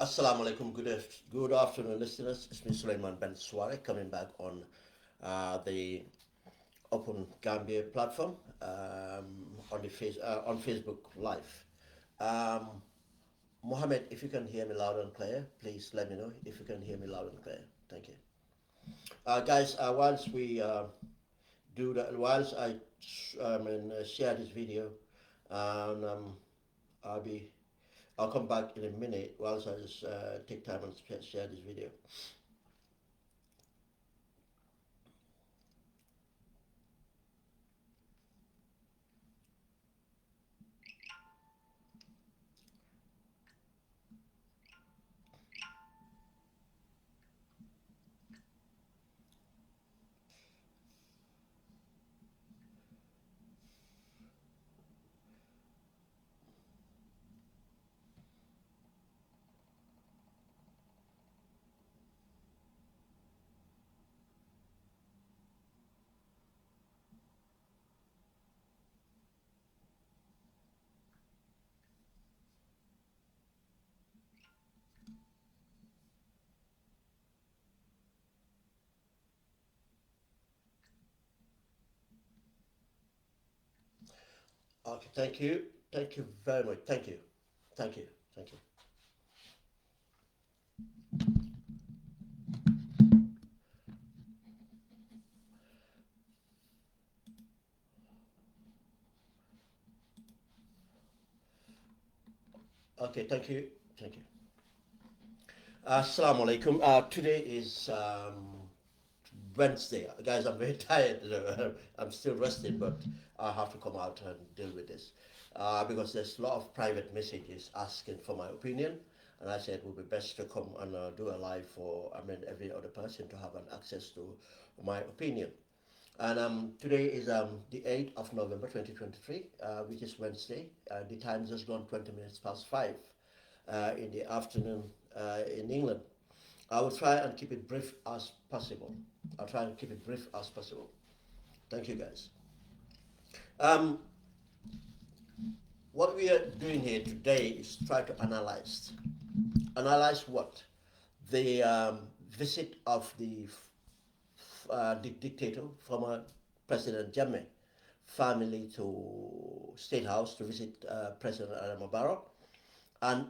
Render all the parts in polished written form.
Assalamu alaikum. Good afternoon, listeners. It's me, 𝒂𝒊𝒏, coming back on the Open Gambia platform on Facebook Live. Um, Mohammed, if you can hear me loud and clear, please let me know if you can hear me loud and clear. Thank you. Guys, whilst we do that, whilst I share this video, and I'll be I'll come back in a minute whilst I just take time and share this video. Okay, thank you very much. Thank you, thank you. Okay, thank you. Assalamu alaikum. Today is Wednesday. Guys, I'm very tired. I'm still resting, but I have to come out and deal with this because there's a lot of private messages asking for my opinion. And I said it would be best to come and do a live for every other person to have an access to my opinion. And today is the 8th of November 2023, which is Wednesday. The time just gone 20 minutes past 5 in the afternoon in England. I will try and keep it brief as possible. I'll try and keep it brief as possible. Thank you, guys. Um, what we are doing here today is try to analyze. Analyze what? The visit of the dictator, former President Jammeh, family to State House to visit President Adama Barrow, and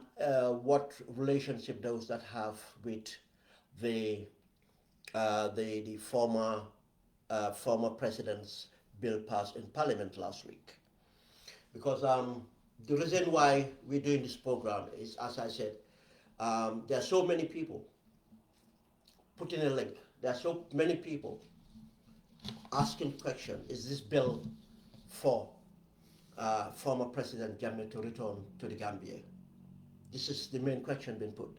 what relationship those that have with the the former president's bill passed in Parliament last week. Because the reason why we're doing this program is, as I said, there are so many people putting a link. There are so many people asking question: is this bill for former President Jammeh to return to the Gambia? This is the main question being put.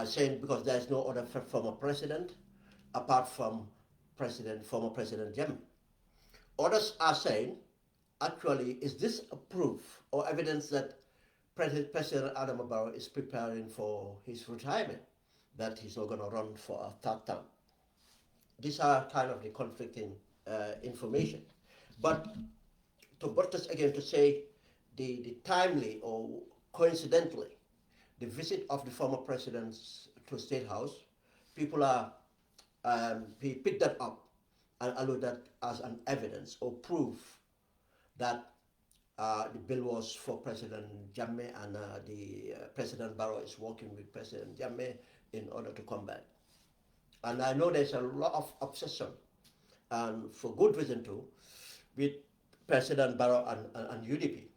Saying because there is no other former president apart from former President Jammeh. Others are saying, actually, is this a proof or evidence that President Adama Barrow is preparing for his retirement, that he's not going to run for a third term? These are kind of the conflicting information. But to buttress again, to say the timely or coincidentally, the visit of the former presidents to State House, people are pick that up and allow that as an evidence or proof that the bill was for President Jammeh, and the President Barrow is working with President Jammeh in order to combat. And I know there's a lot of obsession, and for good reason too, with President Barrow and UDP.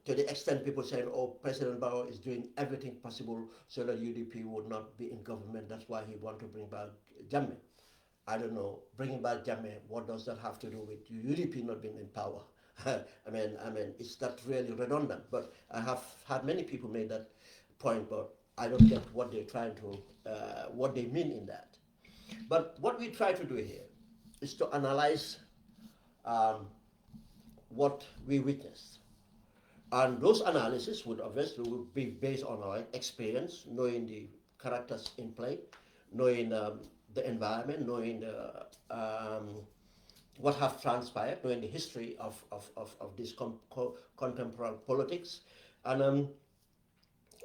To the extent people saying, oh, President Barrow is doing everything possible so that UDP would not be in government. That's why he want to bring back Jammeh. I don't know, bringing back Jammeh, what does that have to do with UDP not being in power? I mean, it's not really redundant. But I have had many people make that point, but I don't get what they're trying to, what they mean in that. But what we try to do here is to analyze what we witnessed. And those analyses would obviously be based on our experience, knowing the characters in play, knowing the environment, knowing what have transpired, knowing the history of this contemporary politics. And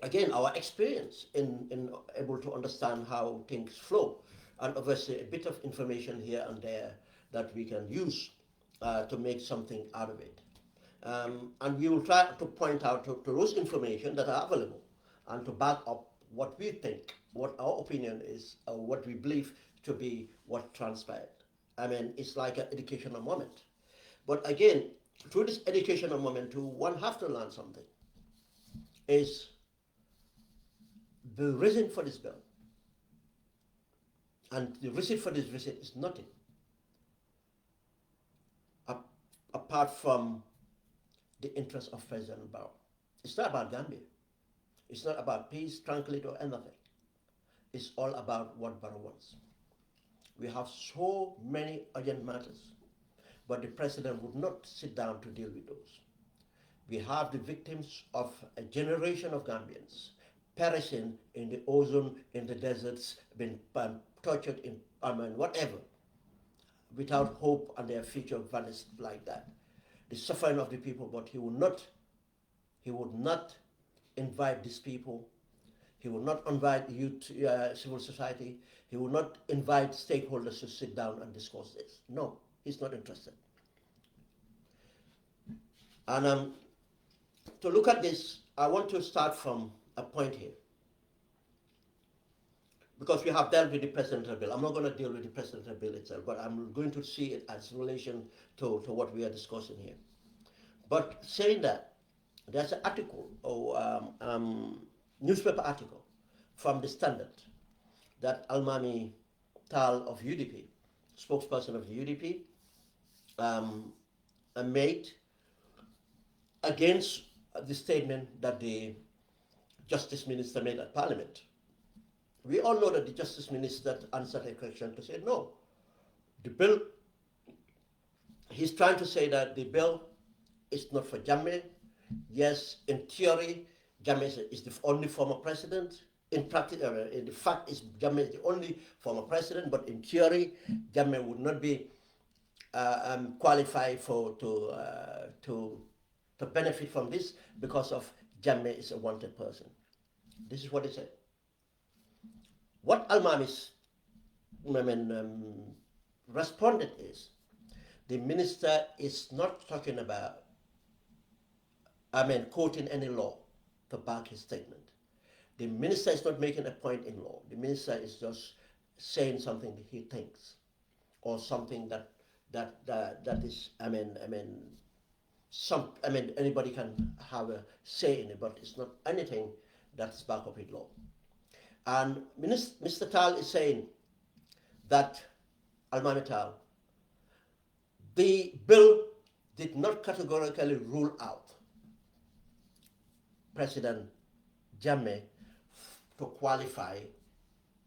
again, our experience in able to understand how things flow, and obviously a bit of information here and there that we can use to make something out of it. And we will try to point out to those information that are available and to back up what we think, what our opinion is, or what we believe to be what transpired. I mean, it's like an educational moment. But again, through this educational moment too, one have to learn something. Is the reason for this bill, and the reason for this visit is nothing apart from the interest of President Barrow. It's not about Gambia. It's not about peace, tranquility, or anything. It's all about what Barrow wants. We have so many urgent matters, but the president would not sit down to deal with those. We have the victims of a generation of Gambians perishing in the ozone, in the deserts, being tortured in whatever, without hope, and their future vanished like that. The suffering of the people, but he would not invite these people. He would not invite youth, civil society. He would not invite stakeholders to sit down and discuss this. No, he's not interested. And to look at this, I want to start from a point here. Because we have dealt with the presidential bill. I'm not going to deal with the presidential bill itself, but I'm going to see it as relation to what we are discussing here. But saying that, there's an article, or newspaper article from the Standard that Almami Tal of UDP, spokesperson of the UDP, made against the statement that the Justice Minister made at Parliament. We all know that the Justice Minister answered a question to say, no, the bill, he's trying to say that the bill is not for Jammeh. Yes, in theory, Jammeh is the only former president. In practice, the fact is Jammeh is the only former president, but in theory, Jammeh would not be qualified to benefit from this because of Jammeh is a wanted person. This is what he said. What Almami's responded is, the minister is not talking about, quoting any law to back his statement. The minister is not making a point in law. The minister is just saying something that he thinks, or something that is, anybody can have a say in it, but it's not anything that's backed up with law. And Mr. Tal is saying that, Almami Tal, the bill did not categorically rule out President Jammeh to qualify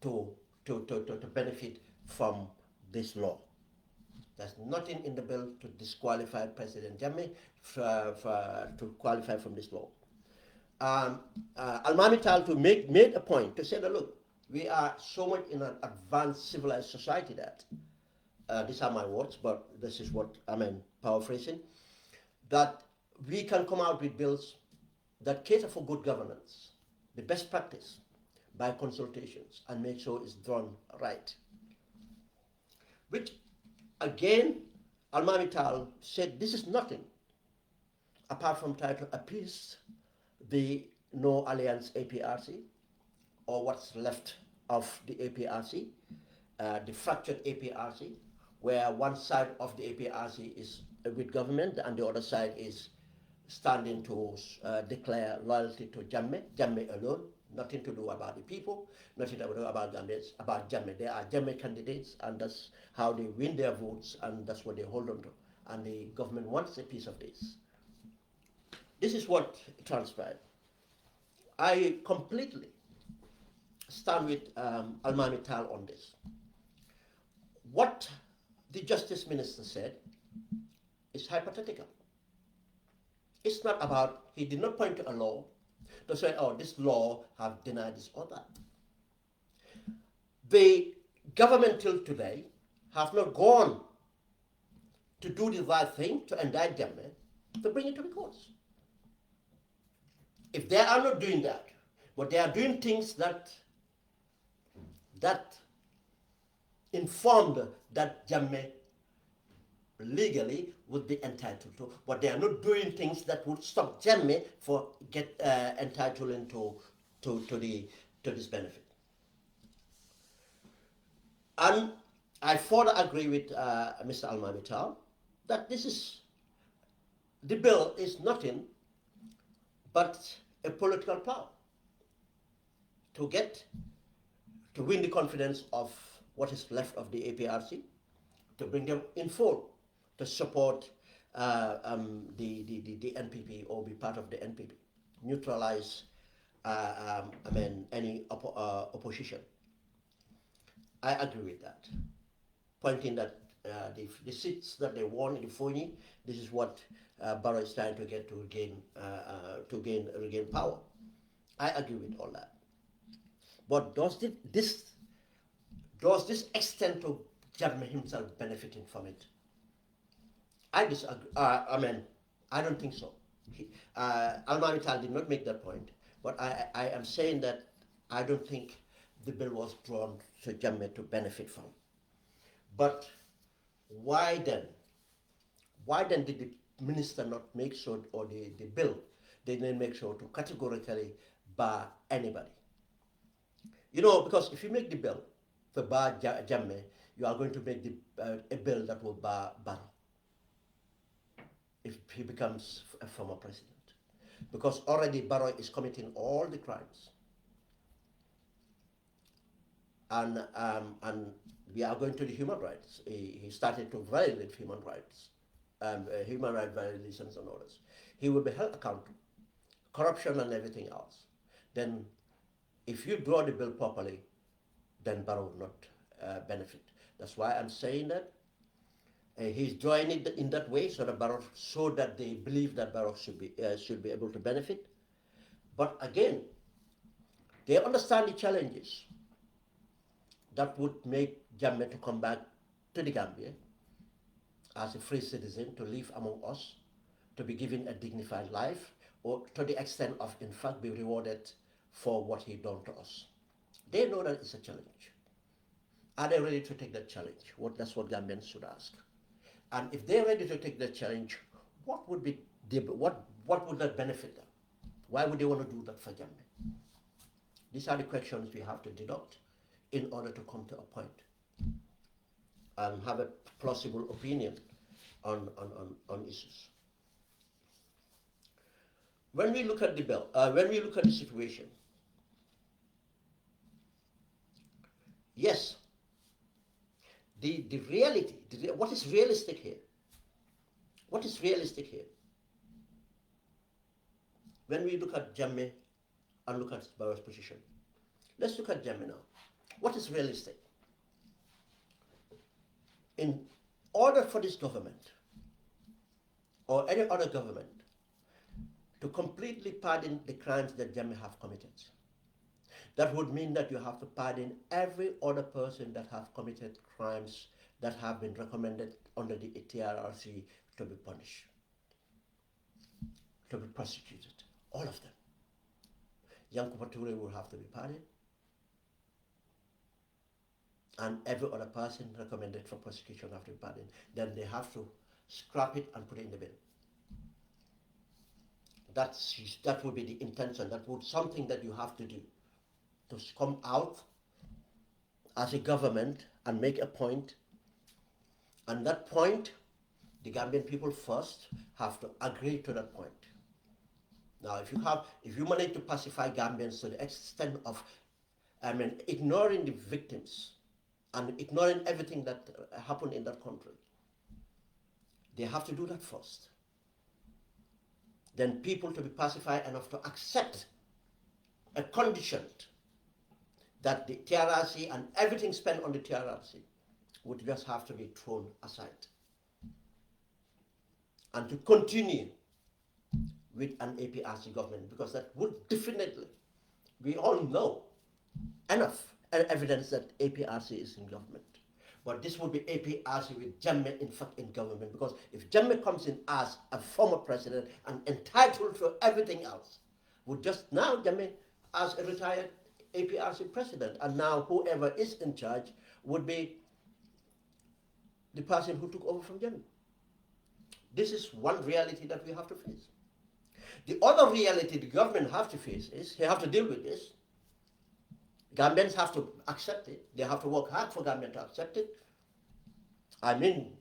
to benefit from this law. There's nothing in the bill to disqualify President Jammeh to qualify from this law. Almami Tal made a point to say that, look, we are so much in an advanced civilized society that, these are my words, but this is what paraphrasing, that we can come out with bills that cater for good governance, the best practice, by consultations, and make sure it's done right. Which, again, Almami Tal said this is nothing apart from trying to appease the No Alliance APRC, or what's left of the APRC, the fractured APRC, where one side of the APRC is with government and the other side is standing to declare loyalty to Jammeh alone, nothing to do about the people, nothing to do about Gambians, about Jammeh. They are Jammeh candidates, and that's how they win their votes, and that's what they hold on to. And the government wants a piece of this. This is what transpired. I completely stand with Almami Tal on this. What the Justice Minister said is hypothetical. It's not about, he did not point to a law to say, oh, this law have denied this or that. The government till today have not gone to do the right thing, to indict Jammeh, to bring it to the courts. If they are not doing that, But they are doing things that informed that Jammeh legally would be entitled to, but they are not doing things that would stop Jammeh for entitling to this benefit. And I further agree with Mr. Almamital that the bill is nothing but a political power to win the confidence of what is left of the APRC, to bring them in full to support the NPP or be part of the NPP, neutralize any opposition. I agree with that, pointing that the seats that they won in the Fonyi, this is what Barrow is trying to get to regain power. I agree with all that. But does this extend to Jammeh himself benefiting from it? I disagree. I don't think so. Almamital did not make that point, but I am saying that I don't think the bill was drawn to Jammeh to benefit from. But why then? Why then did the minister not make sure, or the bill didn't make sure to categorically bar anybody? You know, because if you make the bill for bar Jammeh, you are going to make a bill that will bar Barrow if he becomes a former president. Because already Barrow is committing all the crimes. And we are going to the human rights. He started to violate human rights, human rights violations and others. He will be held accountable. Corruption and everything else. Then if you draw the bill properly, then Barrow will not benefit. That's why I'm saying that he's drawing it in that way so that they believe that Barrow should be able to benefit. But again, they understand the challenges that would make Jammeh to come back to the Gambia as a free citizen, to live among us, to be given a dignified life, or to the extent of, in fact, be rewarded for what he done to us. They know that it's a challenge. Are they ready to take that challenge? That's what Gambians should ask. And if they're ready to take that challenge, what would that benefit them? Why would they want to do that for Jammeh? These are the questions we have to deduct in order to come to a point and have a plausible opinion on issues. When we look at the bill, when we look at the situation, yes, the reality, what is realistic here? What is realistic here? When we look at Jammeh and look at Barrow's position, let's look at Jammeh now. What is realistic? In order for this government or any other government to completely pardon the crimes that Jammeh have committed, that would mean that you have to pardon every other person that have committed crimes that have been recommended under the TRRC to be punished, to be prosecuted, all of them. 𝒂𝒄𝒄𝒏 will have to be pardoned, and every other person recommended for prosecution have to be pardoned. Then they have to scrap it and put it in the bin. That would be the intention. That would something that you have to do, to come out as a government and make a point. And that point, the Gambian people first have to agree to that point. Now, if you manage to pacify Gambians to the extent of, ignoring the victims and ignoring everything that happened in that country, they have to do that first. Then people to be pacified enough to accept a condition that the TRRC and everything spent on the TRRC would just have to be thrown aside, and to continue with an APRC government, because that would definitely, we all know enough evidence that APRC is in government. But this would be APRC with Jammeh in fact in government, because if Jammeh comes in as a former president and entitled to everything else, would just now Jammeh, as a retired APRC president, and now whoever is in charge would be the person who took over from Jammeh. This is one reality that we have to face. The other reality the government have to face is they have to deal with this. Gambians have to accept it. They have to work hard for Gambians to accept it. I mean,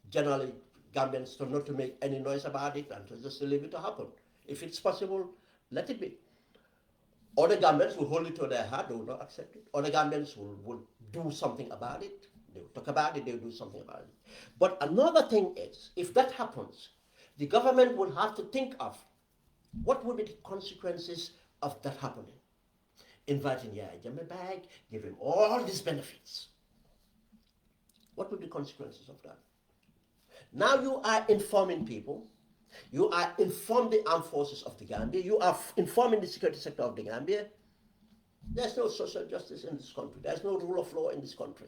generally, Gambians to not to make any noise about it and to just leave it to happen. If it's possible, let it be. Other Gambians will hold it to their heart, they will not accept it. Other Gambians will do something about it. They will talk about it, they will do something about it. But another thing is, if that happens, the government will have to think of what would be the consequences of that happening. Inviting Yahya Jammeh back, give him all these benefits. What would be the consequences of that? Now you are informing people, you are informing the armed forces of the Gambia, you are informing the security sector of the Gambia. There's no social justice in this country, there's no rule of law in this country.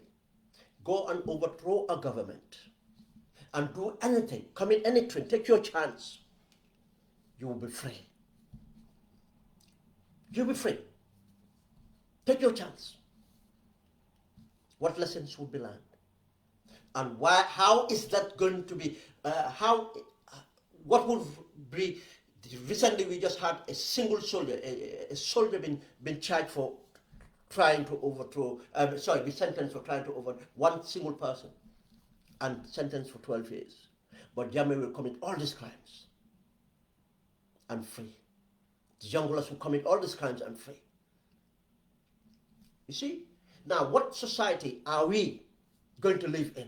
Go and overthrow a government and do anything, commit anything, take your chance. You will be free. You'll be free. Take your chance. What lessons will be learned? And why? How is that going to be? What would be? Recently, we just had a single soldier, a soldier been charged for trying to overthrow. Be sentenced for trying to overthrow one single person, and sentenced for 12 years. But Jammeh will commit all these crimes and free. The junglers will commit all these crimes and free. You see? Now, what society are we going to live in?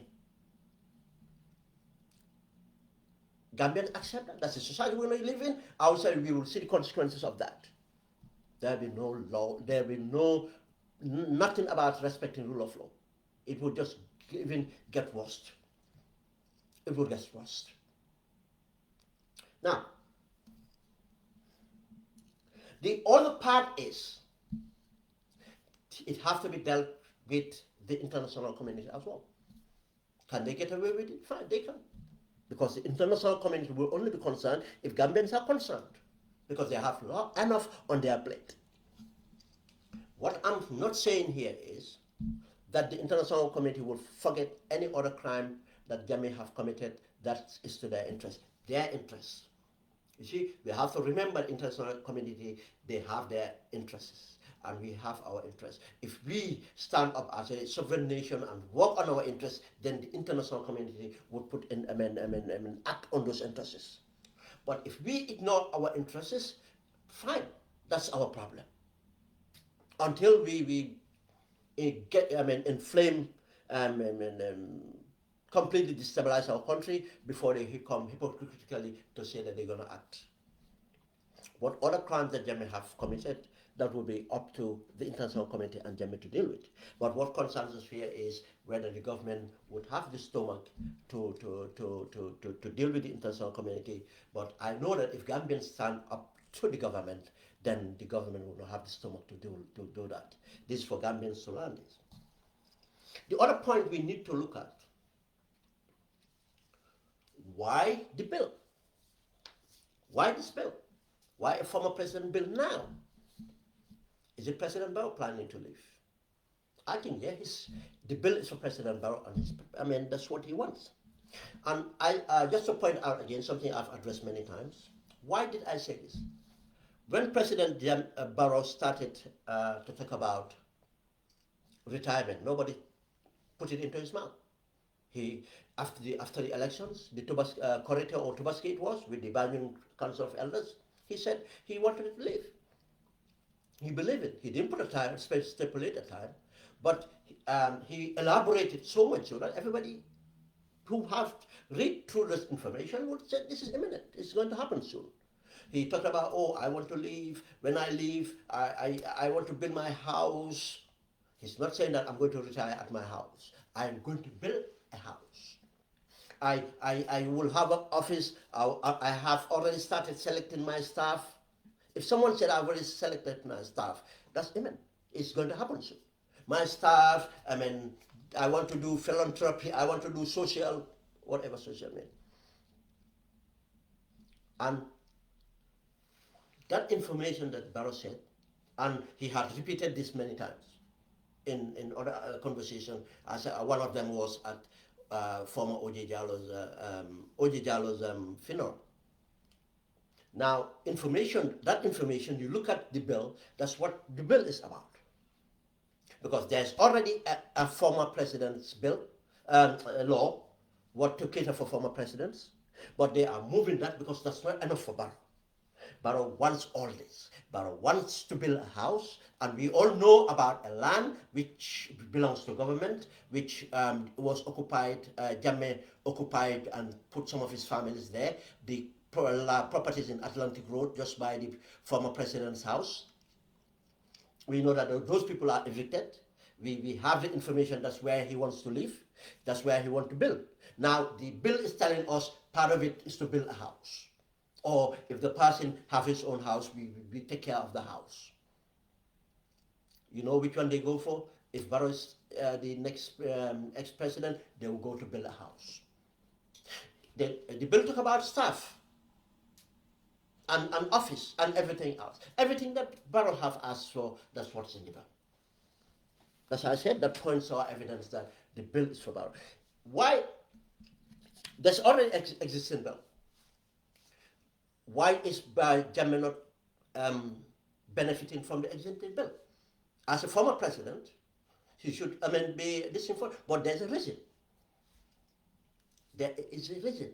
Gambians accept that. That's the society we're going to live in. Outside, we will see the consequences of that. There will be no law. There will be nothing about respecting rule of law. It will just even get worse. It will get worse. Now, the other part is it has to be dealt with the international community as well. Can they get away with it? Fine, they can. Because the international community will only be concerned if Gambians are concerned, because they have enough on their plate. What I'm not saying here is that the international community will forget any other crime that Jammeh have committed that is to their interest. Their interests. You see, we have to remember the international community, they have their interests, and we have our interests. If we stand up as a sovereign nation and work on our interests, then the international community would put in, act on those interests. But if we ignore our interests, fine, that's our problem. Until we get, inflame, completely destabilize our country before they come hypocritically to say that they're going to act. What other crimes that Jammeh have committed, that will be up to the international community and Jammeh to deal with. But what concerns us here is whether the government would have the stomach to deal with the international community. But I know that if Gambians stand up to the government, then the government will not have the stomach to do that. This is for Gambians to learn this. The other point we need to look at, why the bill? Why this bill? Why a former president bill now? Is it President Barrow planning to leave? I think, yeah, the bill is for President Barrow, and that's what he wants. And I just to point out again something I've addressed many times. Why did I say this? When President Barrow started to talk about retirement, nobody put it into his mouth. After the elections, the Corrector or Tabasco it was, with the Banyan Council of Elders, he said he wanted to leave. He believed it. He didn't put a time, stipulate a time, but he elaborated so much so that everybody who have read through this information would say this is imminent. It's going to happen soon. He talked about, oh, I want to leave. When I leave, I want to build my house. He's not saying that I'm going to retire at my house. I'm going to build a house. I will have an office. I have already started selecting my staff. If someone said I've already selected my staff, that's imminent. It's going to happen soon. My staff, I want to do philanthropy, I want to do social, whatever social means. And that information that Barrow said And he had repeated this many times in other conversation. As one of them was at former OJ Jallo's funeral. Now, that information, you look at the bill, that's what the bill is about. Because there's already a former president's bill, law, what to cater for former presidents, but they are moving that because that's not enough for Barrow. Barrow wants all this. Barrow wants to build a house, and we all know about a land which belongs to government, which was occupied, Jammeh occupied and put some of his families there. The properties in Atlantic Road, just by the former president's house. We know that those people are evicted. We have the information that's where he wants to live. That's where he wants to build. Now, the bill is telling us part of it is to build a house. Or if the person have his own house, we take care of the house. You know which one they go for? If Barrow is the next ex-president, they will go to build a house. The bill talk about staff and office and everything else. Everything that Barrow have asked for, that's what's in the bill. That's why I said that points are evidence that the bill is for Barrow. Why? There's already existing bill. Why is Jammeh not benefiting from the existing bill? As a former president, he should be disinformed, but there's a reason. There is a reason.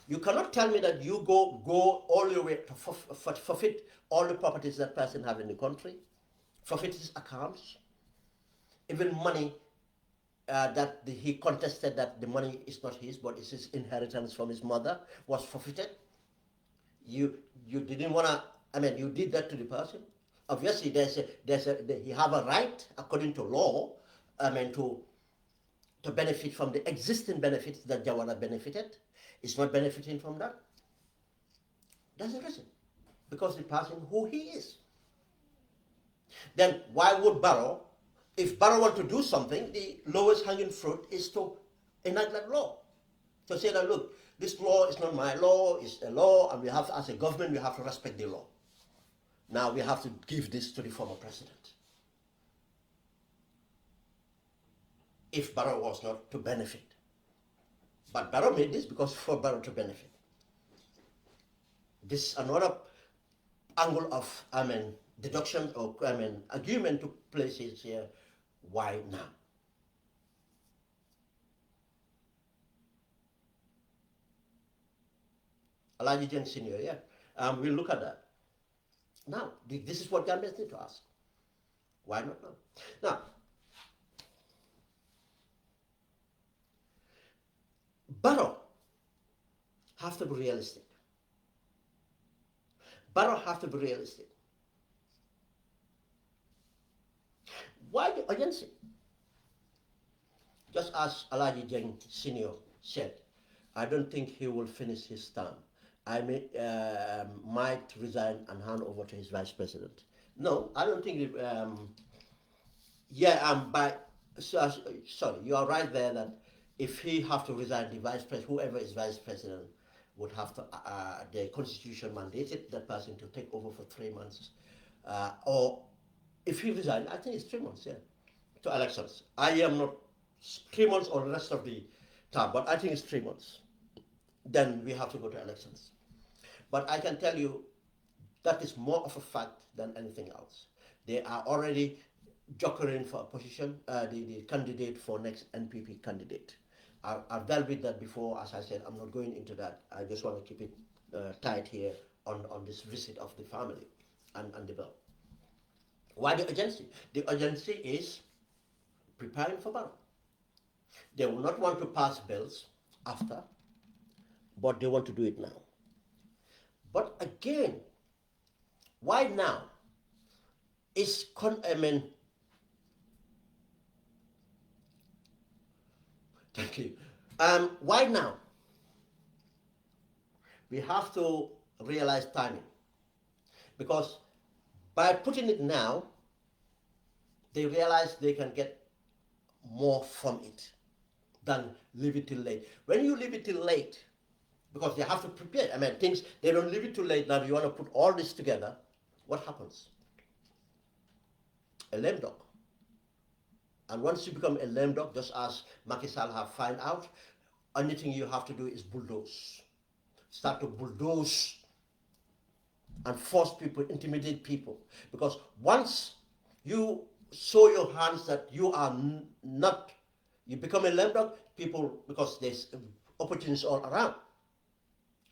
You cannot tell me that you go all the way to forfeit all the properties that person have in the country, forfeit his accounts, even money that he contested that the money is not his, but it's his inheritance from his mother, was forfeited. You didn't want to, you did that to the person. Obviously, he have a right, according to law, to benefit from the existing benefits that Jawara benefited. Is not benefiting from that. That's the reason. Because the person who he is. Then why would Barrow, if Barrow want to do something, the lowest hanging fruit is to enact that law. To say that, look, this law is not my law, it's a law, and we have, as a government, we have to respect the law. Now we have to give this to the former president. If Barrow was not to benefit. But Barrow made this because for Barrow to benefit. This is another angle of, deduction or, argument to places here. Why now? Alaji Jeng Senior, yeah. We'll look at that. Now, this is what Gambians need to ask. Why not now? Now, Barrow have to be realistic. Barrow have to be realistic. Why the urgency? Just as Alaji Jeng Senior said, I don't think he will finish his term. I might resign and hand over to his vice president. No, I don't think. Sorry, you are right there that if he have to resign, the vice president, whoever is vice president, would have to, the constitution mandated that person to take over for 3 months. Or if he resigns, I think it's 3 months, yeah, to elections. I am not 3 months or the rest of the term, but I think it's 3 months. Then we have to go to elections. But I can tell you that is more of a fact than anything else. They are already jokering for a position, the candidate for next NPP candidate. I've dealt with that before. As I said, I'm not going into that. I just want to keep it tight here on this visit of the family and the bill. Why the urgency? The urgency is preparing for Barrow. They will not want to pass bills after, but they want to do it now. But again, why now? Thank you. Why now? We have to realize timing. Because by putting it now, they realize they can get more from it than leave it till late. When you leave it till late, because they have to prepare, things, they don't leave it too late now, you want to put all this together, what happens? a lame dog. And once you become a lame dog, just as Macky Sall have found out, anything you have to do is bulldoze. Start to bulldoze and force people, intimidate people. Because once you show your hands that you are not, you become a lame dog, people, because there's opportunities all around,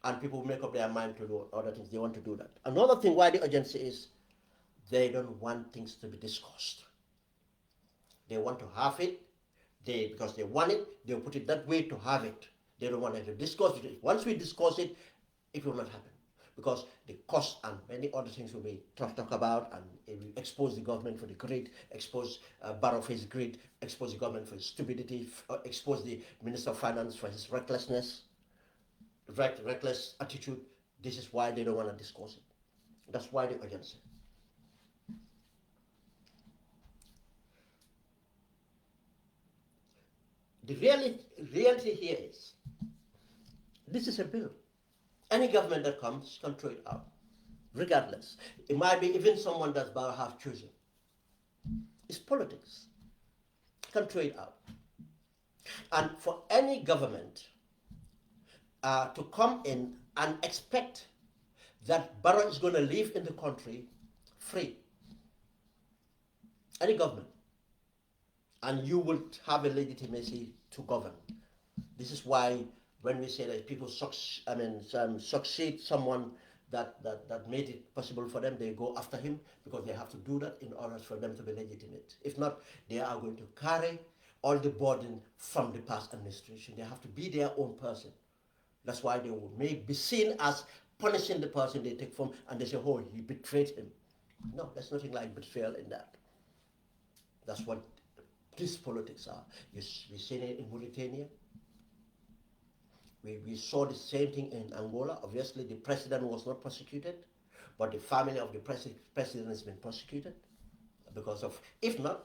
and people make up their mind to do other things. They want to do that. Another thing why the urgency is, they don't want things to be discussed. They want to have it, because they want it, they'll put it that way to have it. They don't want to discuss it. Once we discuss it, it will not happen. Because the cost and many other things will be talked about, and it will expose the government for the greed, expose Barrow for his greed, expose the government for his stupidity, expose the Minister of Finance for his recklessness, reckless attitude. This is why they don't want to discuss it. That's why the urgency. The reality here is, this is a bill. Any government that comes can throw it out, regardless. It might be even someone that Barrow have chosen. It's politics. Can throw it out. And for any government to come in and expect that Barrow is going to live in the country free, any government, and you will have a legitimacy to govern. This is why when we say that people succeed someone that made it possible for them, they go after him, because they have to do that in order for them to be legitimate. If not, they are going to carry all the burden from the past administration. They have to be their own person. That's why they will be seen as punishing the person they take from, and they say, oh, he betrayed him. No, there's nothing like betrayal in that. That's what these politics are. We've seen it in Mauritania. We saw the same thing in Angola. Obviously, the president was not prosecuted, but the family of the president has been prosecuted because of, if not,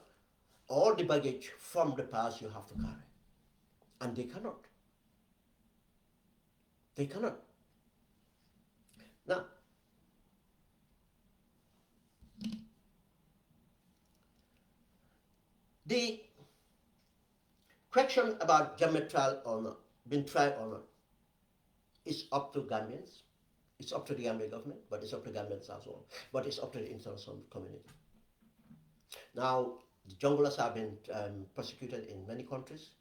all the baggage from the past you have to carry. And they cannot. They cannot. Now, the question about Jammeh trial or not, been tried or not, is up to Gambians. It's up to the Gambian government, but it's up to Gambians as well. But it's up to the international community. Now, the junglers have been prosecuted in many countries.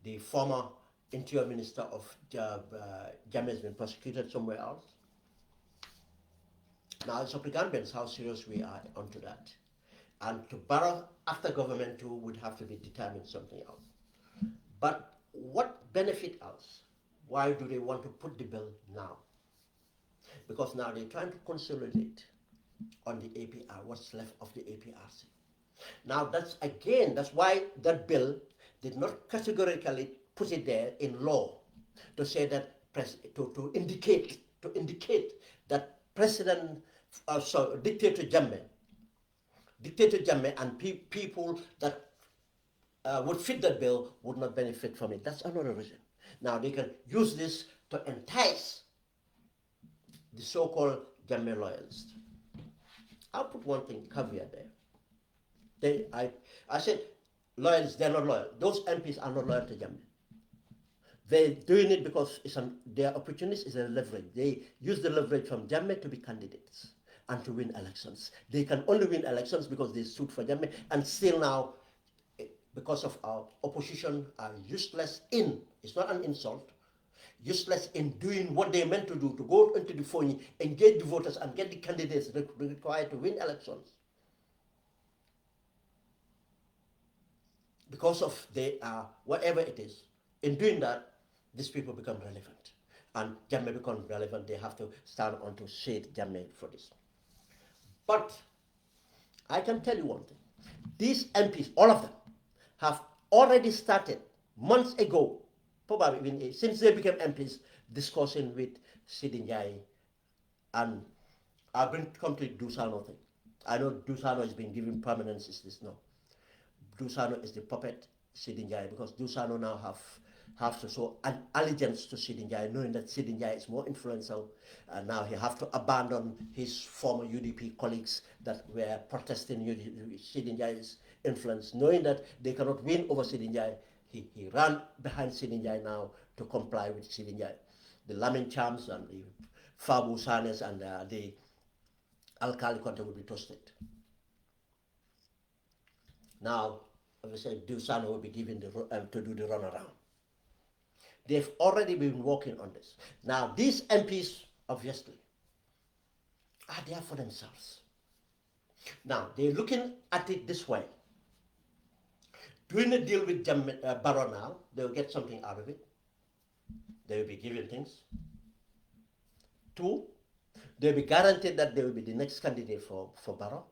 The former interior minister of Jammeh has been prosecuted somewhere else. Now it's up to Gambians how serious we are onto that. And to Barrow after government too would have to be determined something else. But what benefit us? Why do they want to put the bill now? Because now they're trying to consolidate on the APR, what's left of the APRC. Now that's why that bill did not categorically put it there in law to say that, to indicate that Dictator Jammeh and people that would fit that bill would not benefit from it. That's another reason. Now they can use this to entice the so-called Jammeh loyalists. I'll put one thing, caveat there. I said loyalists, they're not loyal. Those MPs are not loyal to Jammeh. They're doing it because their opportunities is a leverage. They use the leverage from Jammeh to be candidates and to win elections. They can only win elections because they stood for Jammeh, and still now, because of our opposition, are useless in, it's not an insult, useless in doing what they meant to do, to go into the phone, engage the voters and get the candidates required to win elections. Because of whatever it is, in doing that, these people become relevant. And Jammeh becomes relevant, they have to stand on to shade Jammeh for this. But I can tell you one thing. These MPs, all of them, have already started months ago, probably even since they became MPs, discussing with Sidi Njai, and I've been come to Dusano thing. I know Dusano has been given permanence, is this no. Dusano is the puppet Sidi Njai, because Dusano now have have to show an allegiance to Sidin Jai, knowing that Sidin Jai is more influential. And now he have to abandon his former UDP colleagues that were protesting Sidin Jai's influence, knowing that they cannot win over Sidin Jai. He ran behind Sidin Jai now to comply with Sidin Jai. The Lamin Chams and the Fabu Sanes and the Alkali Conte will be toasted. Now, as I said, Dusano will be given to do the runaround. They've already been working on this. Now, these MPs, obviously, are there for themselves. Now, they're looking at it this way. Doing a deal with Barrow now, they'll get something out of it. They will be given things. 2, they'll be guaranteed that they will be the next candidate for Barrow.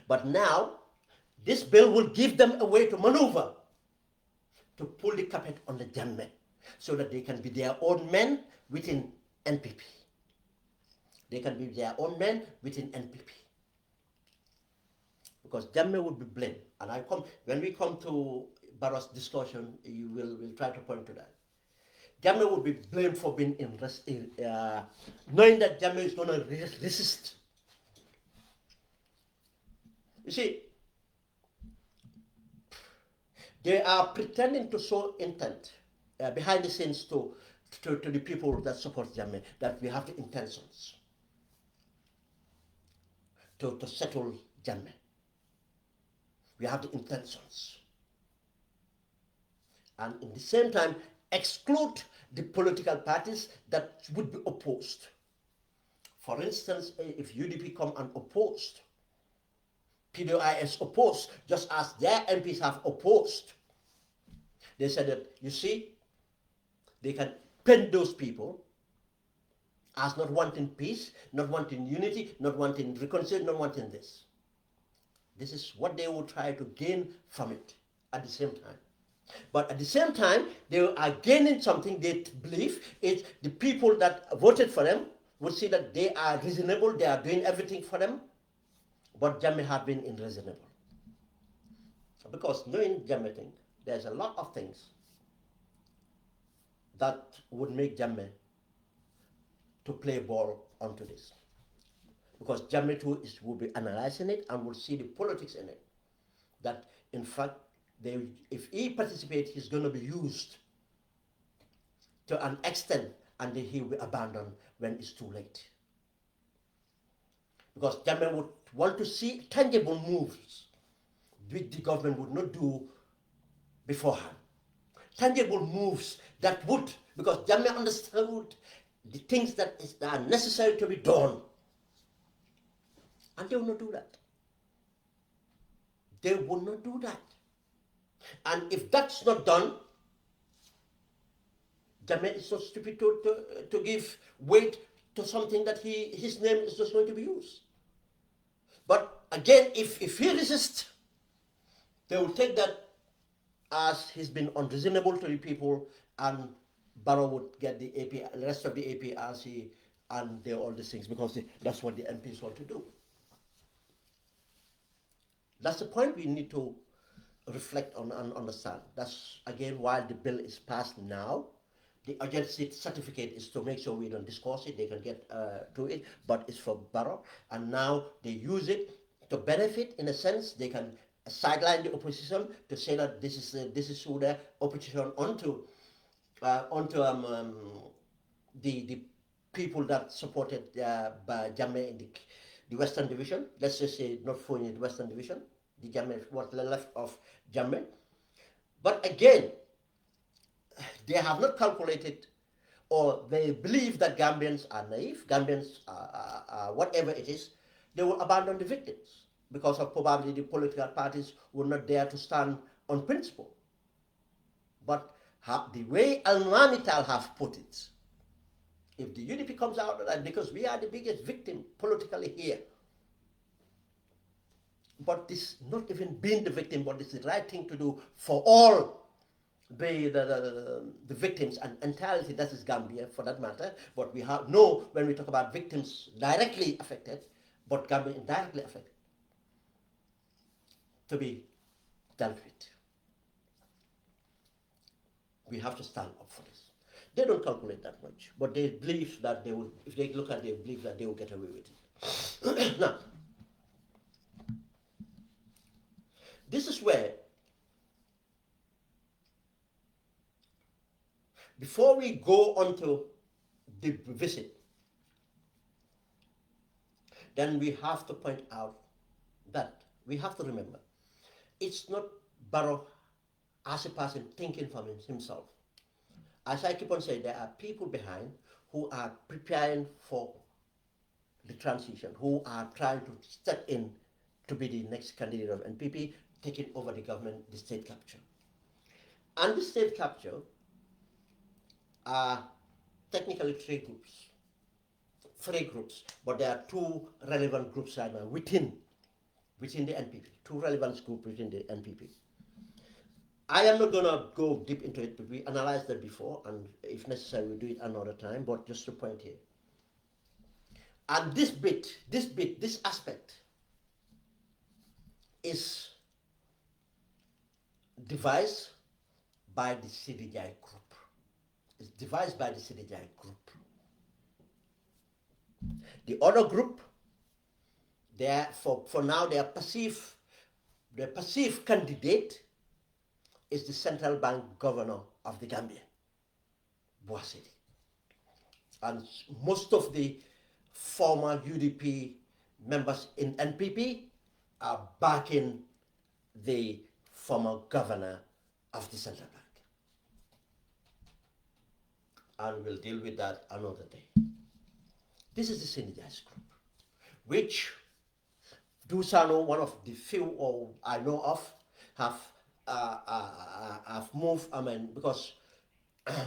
But now, this bill will give them a way to maneuver, to pull the carpet on the Jammeh, so that they can be their own men within NPP. They can be their own men within NPP. Because Jammeh will be blamed. And when we come to Barrow's discussion, we'll try to point to that. Jammeh will be blamed for being knowing that Jammeh is going to resist. You see, they are pretending to show intent behind the scenes to the people that support Jammeh, that we have the intentions to settle Jammeh. We have the intentions. And in the same time, exclude the political parties that would be opposed. For instance, if UDP come and opposed, PDOIS opposed, just as their MPs have opposed, they said that, you see, they can paint those people as not wanting peace, not wanting unity, not wanting reconciliation, not wanting this. This is what they will try to gain from it at the same time. But at the same time, they are gaining something they believe is the people that voted for them would see that they are reasonable, they are doing everything for them, but Jammeh have been unreasonable. Because knowing Jammeh thing, there's a lot of things that would make Jammeh to play ball onto this. Because Jammeh too will be analyzing it and will see the politics in it. That in fact, if he participates, he's going to be used to an extent, and then he will be abandoned when it's too late. Because Jammeh would want to see tangible moves which the government would not do beforehand. Tangible moves that would, because Jammeh understood the things that are necessary to be done. And they will not do that. They will not do that. And if that's not done, Jammeh is so stupid to give weight to something that his name is just going to be used. But again, if he resists, they will take that as he's been unreasonable to the people, and Barrow would get the AP, the rest of the APRC, and all these things, because that's what the MPs want to do. That's the point we need to reflect on and understand. That's, again, why the bill is passed now. The urgency certificate is to make sure we don't discuss it, they can get to it, but it's for Barrow. And now they use it to benefit, in a sense. They can sideline the opposition to say that this is who the opposition onto the people that supported Jammeh in the Western Division. Let's just say not fully in the Western Division. The Jammeh, what left of Jammeh. But again, they have not calculated, or they believe that Gambians are naive, Gambians are whatever it is, they will abandon the victims because of probably the political parties will not dare to stand on principle. But the way Al-Manital have put it, if the UDP comes out of that, because we are the biggest victim politically here, but this not even being the victim, but it's the right thing to do for all the victims and entirety, that is Gambia for that matter. But we have when we talk about victims directly affected, but Gambia indirectly affected, to be dealt with. We have to stand up for this. They don't calculate that much, but they believe that they will, if they look at it, they believe that they will get away with it. Now, this is where, before we go on to the visit, then we have to point out that we have to remember, it's not Barrow as a person thinking for himself. As I keep on saying, there are people behind who are preparing for the transition, who are trying to step in to be the next candidate of NPP, taking over the government, the state capture. And the state capture are technically three groups, but there are two relevant groups right now within the NPP, two relevant groups within the NPP. I am not going to go deep into it, but we analyzed that before, and if necessary, we'll do it another time, but just to point here. And this aspect is devised by the CDJ group. It's devised by the CDJ group. The other group, for now, their perceived candidate is the central bank governor of the Gambia, Boasidi. And most of the former UDP members in NPP are backing the former governor of the central bank. And we'll deal with that another day. This is the Senegalese group, which Dusano, one of the few I know of, have moved, because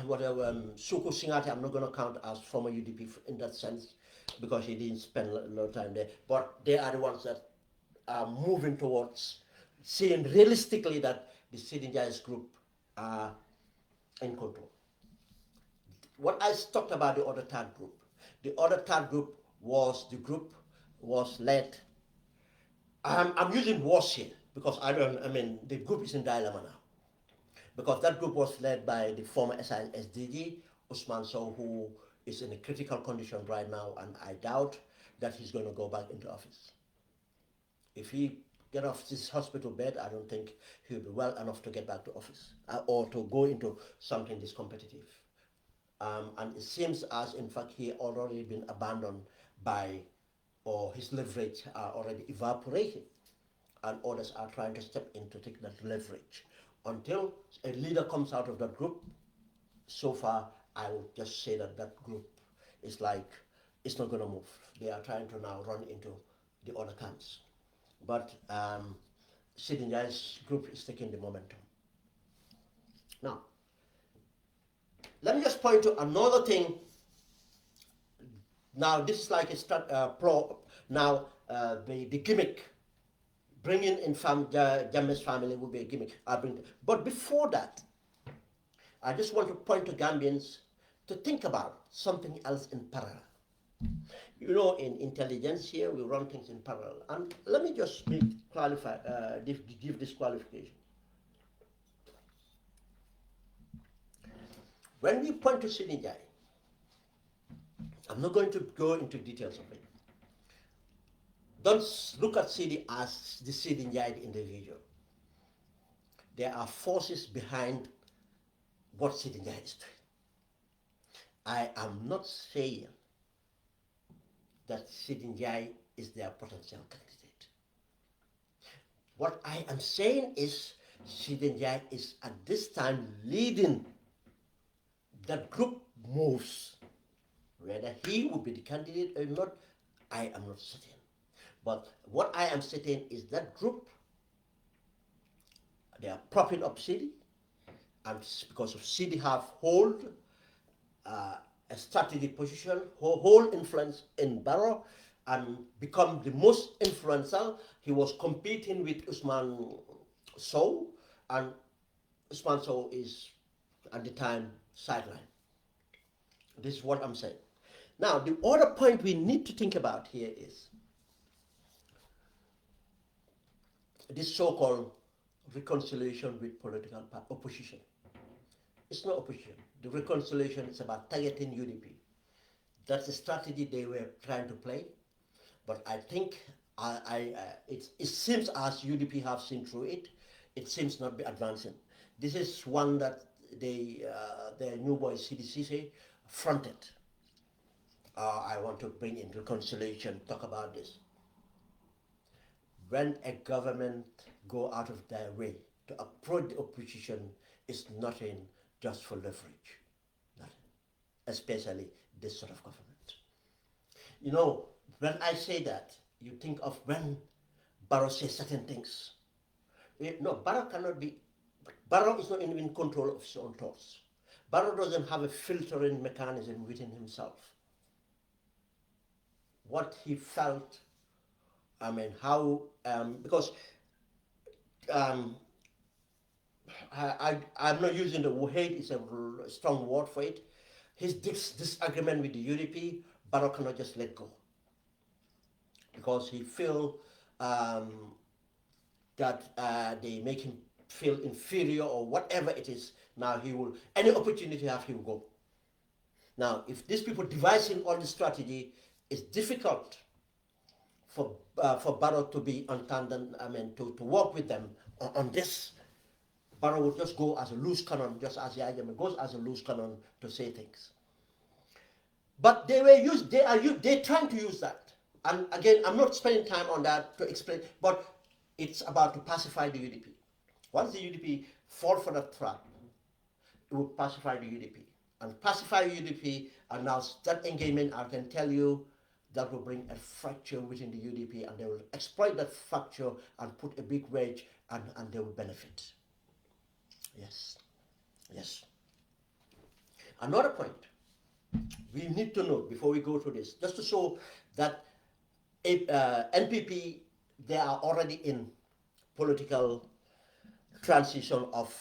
whatever 𝒂𝒄𝒒𝒏, I'm not going to count as former UDP in that sense, because he didn't spend a lot of time there, but they are the ones that are moving towards seeing realistically that the Senegalese group are in control. What I talked about the other third group was led, I'm using was here, because the group is in dilemma now. Because that group was led by the former SISDG, Ousmane Sow, who is in a critical condition right now, and I doubt that he's going to go back into office. If he get off this hospital bed, I don't think he'll be well enough to get back to office, or to go into something this competitive. And it seems as, in fact, he already been abandoned or his leverage are already evaporating, and others are trying to step in to take that leverage. Until a leader comes out of that group, so far, I would just say that group is like, it's not going to move. They are trying to now run into the other camps. But Senegalese group is taking the momentum. Now, let me just point to another thing. Now, this is like a the gimmick. Bringing in Jammeh's family will be a gimmick. But before that, I just want to point to Gambians to think about something else in parallel. You know, in intelligence here, we run things in parallel. And let me just give this qualification. When we point to Senegal, I'm not going to go into details of it. Don't look at Sidi as the Senegal individual. There are forces behind what Senegal is doing. I am not saying that Senegal is their potential candidate. What I am saying is Senegal is at this time leading that group moves. Whether he will be the candidate or not, I am not certain. But what I am certain is that group, they are propping up Sidi, and because of Sidi have hold a strategic position, hold influence in Barrow, and become the most influential. He was competing with Ousmane Sow, and Ousmane Sow is at the time sideline. This is what I'm saying. Now, the other point we need to think about here is this so-called reconciliation with political opposition. It's not opposition. The reconciliation is about targeting UDP. That's the strategy they were trying to play. But I think it seems as UDP have seen through it. It seems not be advancing. This is one that the new boy CDC fronted. I want to bring in reconciliation, talk about this. When a government go out of their way to approach the opposition, it's nothing just for leverage, nothing, especially this sort of government. You know, when I say that, you think of when Barrow says certain things. No, Barrow cannot be, Barrow is not in control of his own thoughts. Barrow doesn't have a filtering mechanism within himself. What he felt, I mean, how, because I'm not using the word hate, it's a strong word for it. His disagreement with the UDP, Barrow cannot just let go. Because he feel that they make him feel inferior or whatever it is. Now he will, any opportunity have, he will go. Now, if these people devising all the strategy, it's difficult for Barrow to be untandem, I mean, to work with them on this. Barrow would just go as a loose cannon, just as Jammeh goes as a loose cannon to say things. But they're trying to use that. And again, I'm not spending time on that to explain, but it's about to pacify the UDP. Once the UDP fall for that trap, it will pacify the UDP. And pacify UDP, and now that engagement, I can tell you, that will bring a fracture within the UDP, and they will exploit that fracture and put a big wedge, and they will benefit. Yes. Yes. Another point we need to know before we go through this, just to show that NPP, they are already in political transition of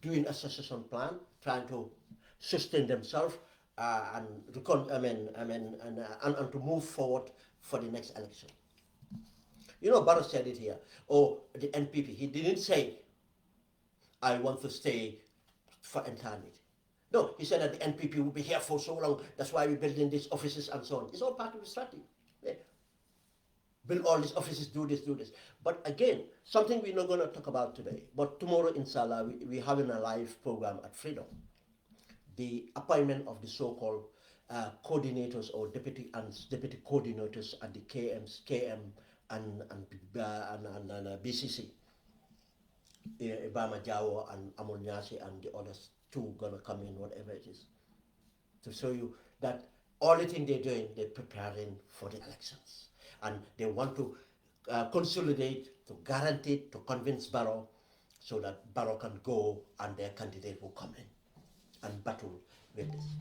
doing a succession plan, trying to sustain themselves and to move forward for the next election. You know, Barrow said it here. Oh, the NPP. He didn't say, "I want to stay for eternity." No, he said that the NPP will be here for so long. That's why we're building these offices and so on. It's all part of the strategy. Yeah. Build all these offices, do this, do this. But again, something we're not going to talk about today. But tomorrow, inshallah, we're having a live program at Freedom. The appointment of the so-called coordinators or deputy coordinators at the KM and BCC. Ibama Jawo and Amonyasi and the others too gonna come in, whatever it is, to show you that all the things they're doing, they're preparing for the elections. And they want to consolidate, to guarantee, to convince Barrow, so that Barrow can go and their candidate will come in and battle with this.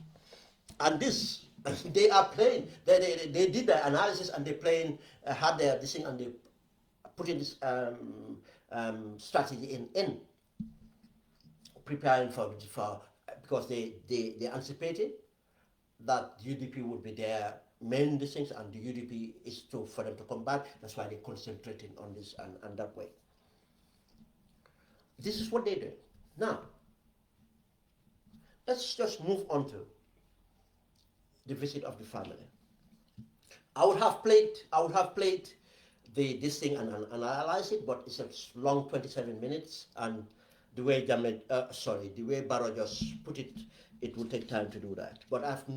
And this, they are playing, they did the analysis and they playing, had their this thing, and they put in this strategy in preparing for because they anticipated that UDP would be their main things, and the UDP is for them to come back. That's why they're concentrating on this and that way. This is what they do. Now, let's just move on to the visit of the family. I would have played this thing and analyze it, but it's a long 27 minutes, and the way the way Barrow just put it, it will take time to do that. But I've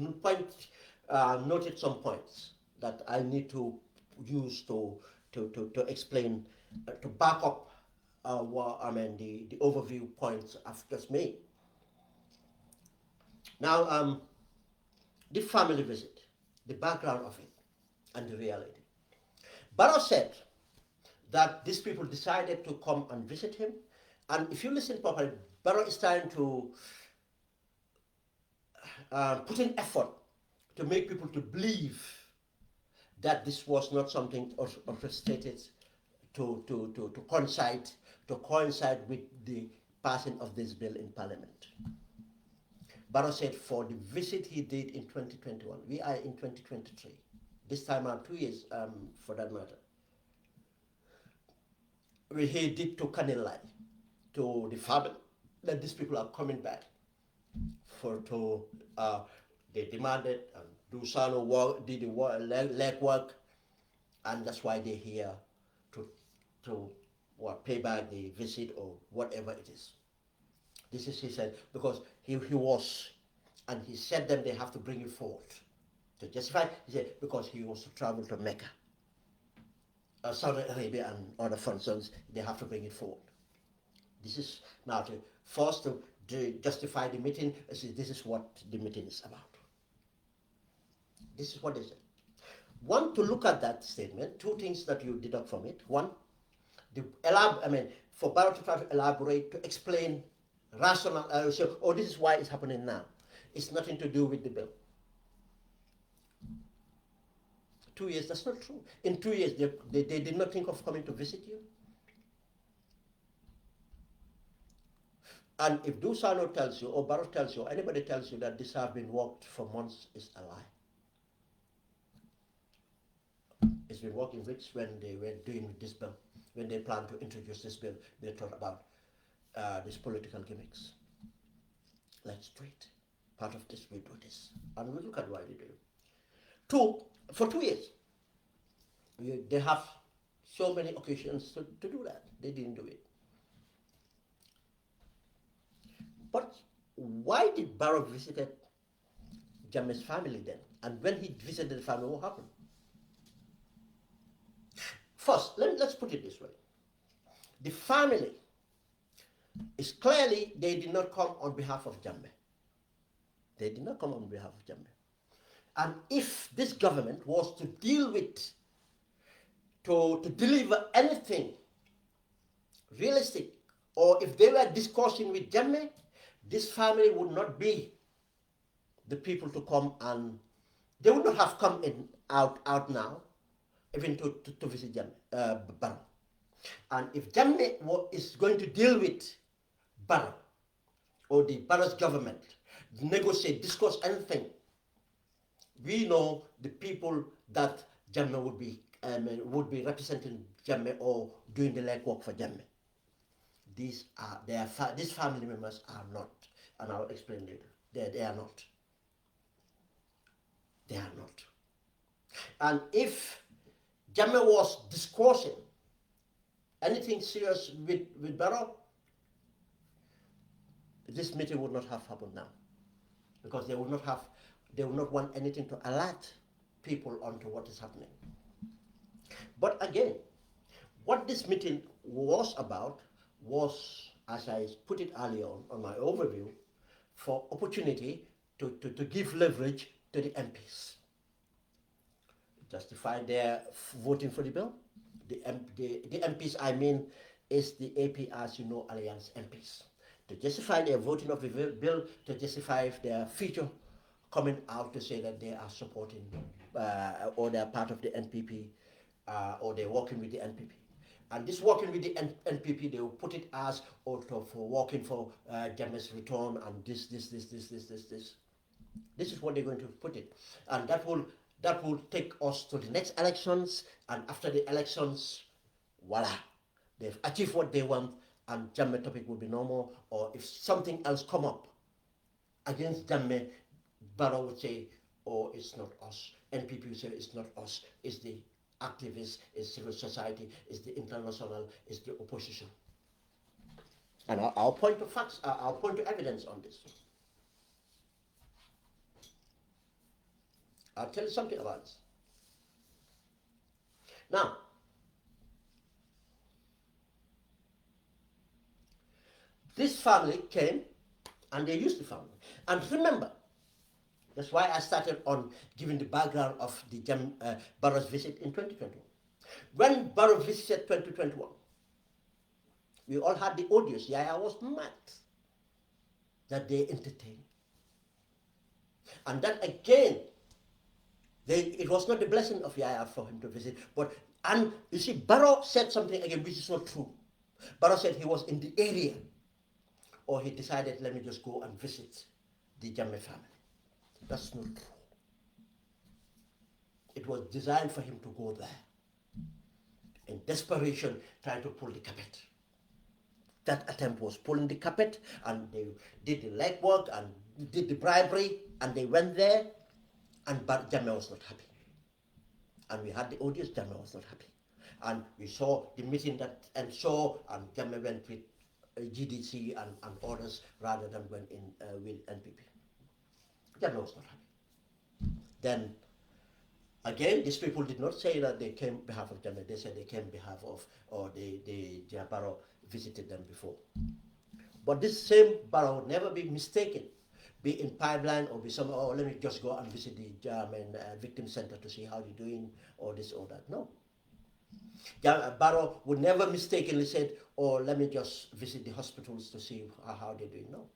noted some points that I need to use to explain, to back up the overview points I've just made. Now, the family visit, the background of it, and the reality. Barrow said that these people decided to come and visit him, and if you listen properly, Barrow is trying to put in effort to make people to believe that this was not something orchestrated to coincide with the passing of this bill in Parliament. Barrow said for the visit he did in 2021, we are in 2023, this time around 2 years for that matter, he did to Kanilai, to the family, that these people are coming back they demanded and do Sano work, did the work, leg work, and that's why they're here to pay back the visit or whatever it is. This is, he said, because he was, and he said them they have to bring it forward. To justify, he said, because he wants to travel to Mecca, Saudi Arabia and other functions, they have to bring it forward. This is now to justify the meeting. This is what the meeting is about. This is what they said. One, to look at that statement, two things that you deduct from it. One, for Barrow to try to elaborate, to explain rational, this is why it's happening now. It's nothing to do with the bill. 2 years, that's not true. In 2 years, they did not think of coming to visit you. And if Dusano tells you, or Barrow tells you, or anybody tells you that this has been worked for months, it's a lie. It's been working weeks when they were doing this bill. When they planned to introduce this bill, they thought about these political gimmicks. Let's do it. Part of this, we do this. And we look at why they do it. Two, for 2 years, they have so many occasions to do that. They didn't do it. But why did Barrow visit Jammeh's family then? And when he visited the family, what happened? First, let's put it this way. The family is clearly, they did not come on behalf of Jammeh. They did not come on behalf of Jammeh. And if this government was to deal with, to deliver anything realistic, or if they were discussing with Jammeh, this family would not be the people to come, and they would not have come out now, even to visit Jammeh, Barrow. And if Jammeh is going to deal with Barrow, or the Barrow's government, negotiate, discuss anything, we know the people that Jammeh would be representing Jammeh or doing the legwork for Jammeh. These family members are not, and I'll explain later. They are not. They are not. And if Jammeh was discussing anything serious with Barrow, this meeting would not have happened now, because they would not want anything to alert people onto what is happening. But again, what this meeting was about was, as I put it earlier on my overview, for opportunity to give leverage to the MPs. Justify their voting for the bill. The MPs, I mean, is the APR's, Alliance MPs. To justify their voting of the bill, to justify their future coming out to say that they are supporting or they are part of the NPP or they're working with the NPP. And this working with the NPP, they will put it as also for working for Jammeh's return and this. This is what they're going to put it. And that will take us to the next elections, and after the elections, voila, they've achieved what they want, and Jammeh topic will be normal. Or if something else come up against Jammeh, Barrow would say, oh, it's not us. NPP would say, it's not us. It's the activists, it's civil society, it's the international, it's the opposition. And I'll point to facts, I'll point to evidence on this. I'll tell you something about this. Now, this family came and they used the family. And remember, that's why I started on giving the background of the Barrow's visit in 2021. When Barrow visited 2021, we all had the audios. Yaya was mad that they entertained. And that again, it was not the blessing of Yaya for him to visit. And you see, Barrow said something again which is not true. Barrow said he was in the area, or he decided, let me just go and visit the Jammeh family. That's not true. It was designed for him to go there in desperation, trying to pull the carpet. that attempt was pulling the carpet, and they did the legwork and did the bribery, and they went there, and but Jammeh was not happy. And we had the audience, Jammeh was not happy. And we saw the meeting that and Jammeh went with GDC and others rather than went in with NPP. Jammeh was not happy. Then again, these people did not say that they came on behalf of Jammeh. They said they came on behalf of, or the Barrow visited them before. But this same Barrow would never be mistaken, be in pipeline or be some, oh, let me just go and visit the Jammeh Victim Center to see how they're doing, or this or that. No. Barrow would never mistakenly said, oh, let me just visit the hospitals to see how they're doing. No.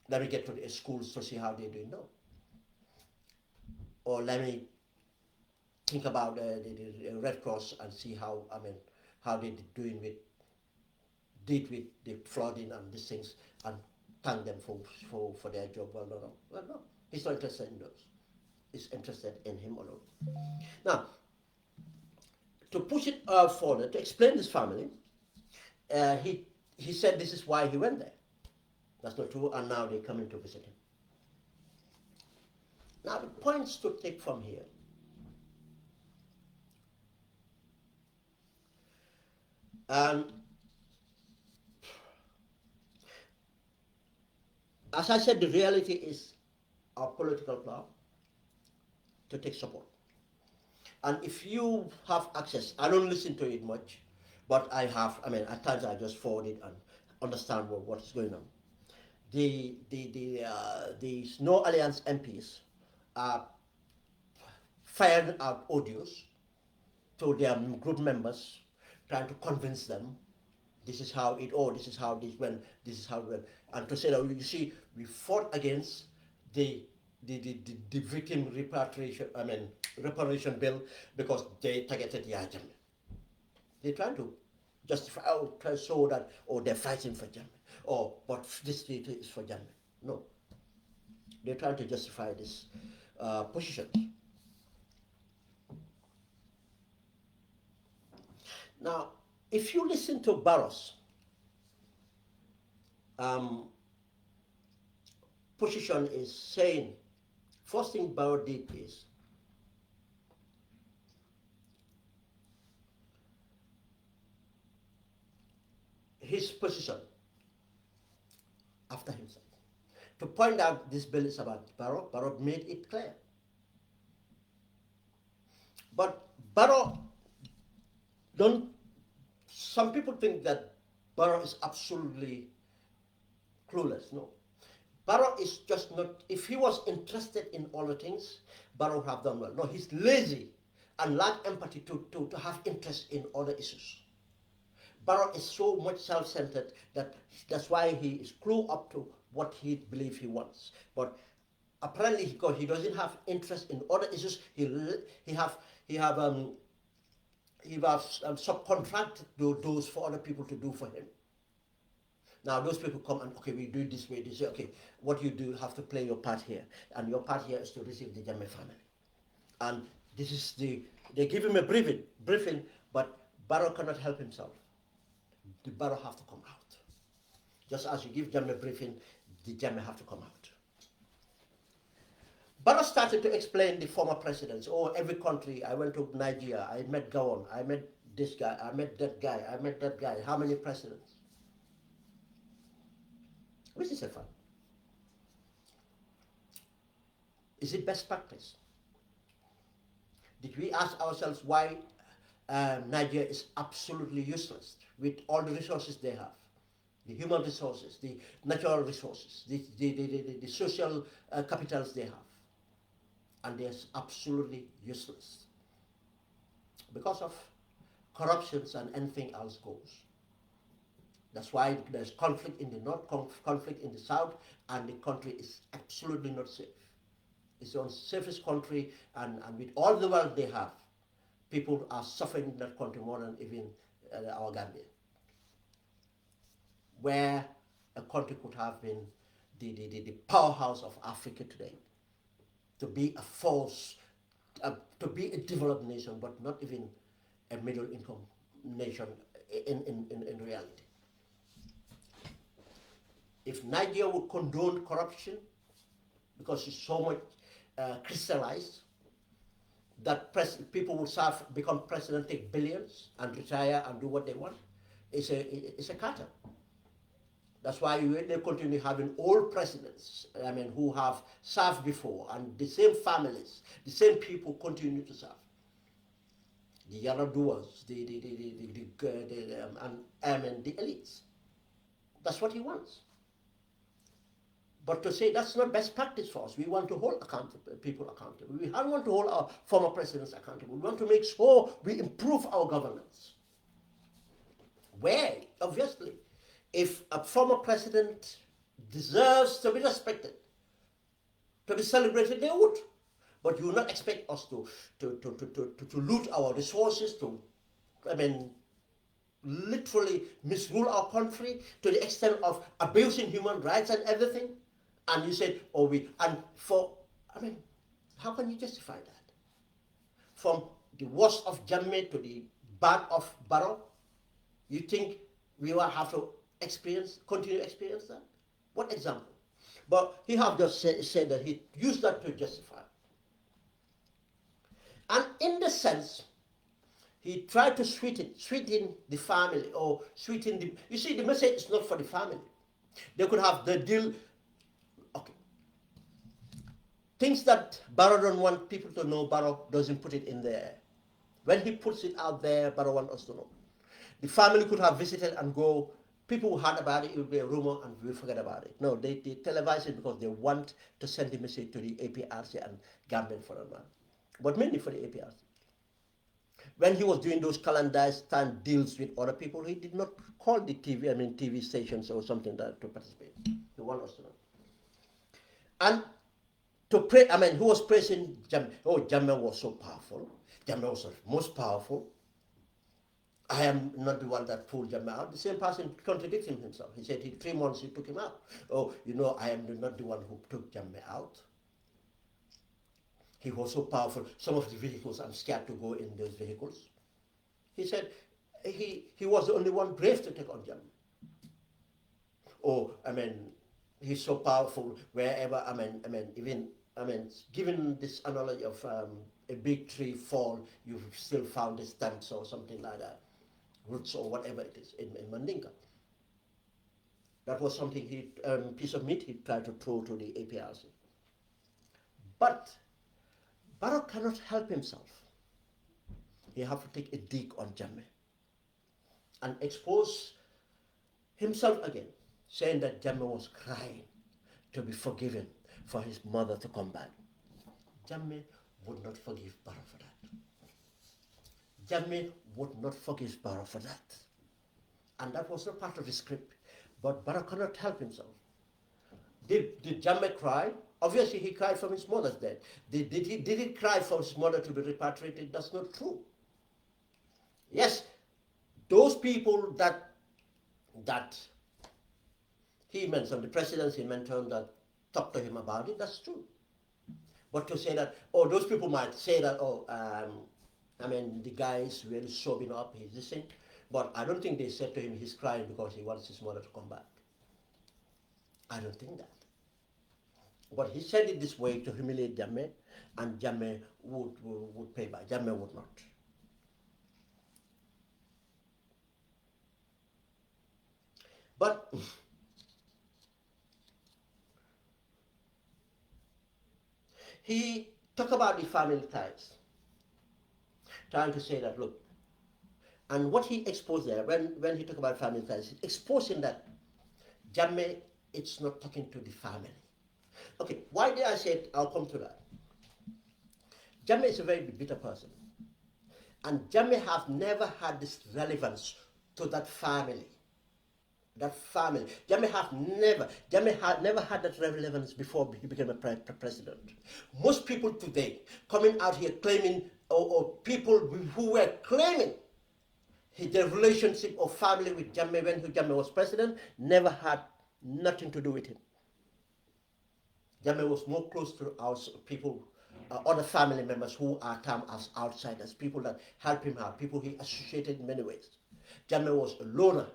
Let me get to the schools to see how they're doing. No. Or let me think about the Red Cross and see how they're doing with the flooding and these things, and thank them for their job. Well, no, he's not interested in those. He's interested in him alone. Now, to push it further, to explain this family, he said this is why he went there. That's not true, and now they're coming to visit him. Now, the points to take from here. And as I said, the reality is our political club to take support. And if you have access, I don't listen to it much, but I have, at times I just forward it and understand what's going on. The No Alliance MPs are firing out audios to their group members, trying to convince them this is how it, this is how this went, this is how it went, and to say that, you see, we fought against the victim reparation bill because they targeted Jammeh. They're trying to justify, try to show that, they're fighting for Jammeh, but this is for Jammeh. No. They're trying to justify this position. Now, if you listen to Barrow's position is saying, first thing Barrow did is his position after himself. To point out this bill is about Barrow, Barrow made it clear. But Barrow some people think that Barrow is absolutely clueless. No. Barrow is just not, if he was interested in all the things, Barrow would have done well. No, he's lazy and lack empathy to have interest in other issues. Barrow is so much self-centered that's why he is clued up to what he believes he wants. But apparently, because he doesn't have interest in other issues, he have subcontracted those for other people to do for him. Now those people come and, okay, we do it this way. They say, okay, what you do, have to play your part here, and your part here is to receive the Jammeh family. And this is they give him a briefing, but Barrow cannot help himself. The Barrow have to come out. Just as you give Jammeh a briefing, the Jammeh have to come out. Barrow started to explain the former presidents. Every country, I went to Nigeria, I met Gowon, I met this guy, I met that guy, I met that guy. How many presidents? Which is a fact. Is it best practice? Did we ask ourselves why Nigeria is absolutely useless with all the resources they have? The human resources, the natural resources, the social capitals they have. And they're absolutely useless because of corruptions and anything else goes. That's why there's conflict in the north, conflict in the south, and the country is absolutely not safe. It's the unsafest country, and with all the wealth they have, people are suffering in that country more than even our Gambia, where a country could have been the powerhouse of Africa today, to be a force, to be a developed nation, but not even a middle income nation in reality. If Nigeria would condone corruption, because it's so much crystallized, that people would become president, take billions, and retire and do what they want, it's a cartel. That's why they continue having old presidents, who have served before, and the same families, the same people continue to serve. The Yaraduas, the elites. That's what he wants. But to say that's not best practice for us, we want to hold people accountable. We don't want to hold our former presidents accountable. We want to make sure we improve our governance. Where, obviously, if a former president deserves to be respected, to be celebrated, they would. But you will not expect us to loot our resources, to, literally misrule our country to the extent of abusing human rights and everything. And you said, how can you justify that? From the worst of Jammeh to the bad of Barrow, you think we will have to continue to experience that? What example? But he have just said that he used that to justify. And in the sense, he tried to sweeten the family, or sweeten the... You see, the message is not for the family. They could have the deal... Okay. Things that Barrow don't want people to know, Barrow doesn't put it in there. When he puts it out there, Barrow wants us to know. The family could have visited and go... People who heard about it, it would be a rumor and we'll forget about it. No, they televise it because they want to send the message to the APRC and Gambian for a man. But mainly for the APRC. When he was doing those clandestine deals with other people, he did not call the TV stations or something to participate. He wanted us to know. And to pray, who was praising Jammeh? Oh, Jammeh was so powerful. Jammeh was the most powerful. I am not the one that pulled Jammeh out. The same person contradicting himself. He said 3 months he took him out. Oh, I am not the one who took Jammeh out. He was so powerful. Some of the vehicles, I'm scared to go in those vehicles. He said he was the only one brave to take on Jammeh. Oh, he's so powerful wherever, given this analogy of a big tree fall, you've still found the stumps or something like that, roots or whatever it is in Mandinka. That was something piece of meat he tried to throw to the APRC. But Barrow cannot help himself. He have to take a dig on Jammeh and expose himself again, saying that Jammeh was crying to be forgiven for his mother to come back. Jammeh would not forgive Barrow for that. Jammeh would not forgive Barrow for that. And that was not part of the script. But Barrow cannot help himself. Did Jammeh cry? Obviously, he cried from his mother's death. Did he cry for his mother to be repatriated? That's not true. Yes, those people that he mentioned, the presidents he mentioned that talked to him about it, that's true. But to say that, those people might say that, the guy is really sobbing up, he's listening. But I don't think they said to him he's crying because he wants his mother to come back. I don't think that. But he said it this way to humiliate Jammeh, and Jammeh would pay back. Jammeh would not. But he talked about the family ties, trying to say that, look, and what he exposed there, when he talked about family ties, exposing that Jammeh, it's not talking to the family. Okay, why did I say it? I'll come to that. Jammeh is a very bitter person. And Jammeh have never had this relevance to that family. That family. Jammeh had never had that relevance before he became a president. Most people today coming out here claiming, or people who were claiming their relationship or family with Jammeh when Jammeh was president, never had nothing to do with him. Jammeh was more close to our people, other family members who are termed as outsiders, people that help him out, people he associated in many ways. Jammeh was a loner.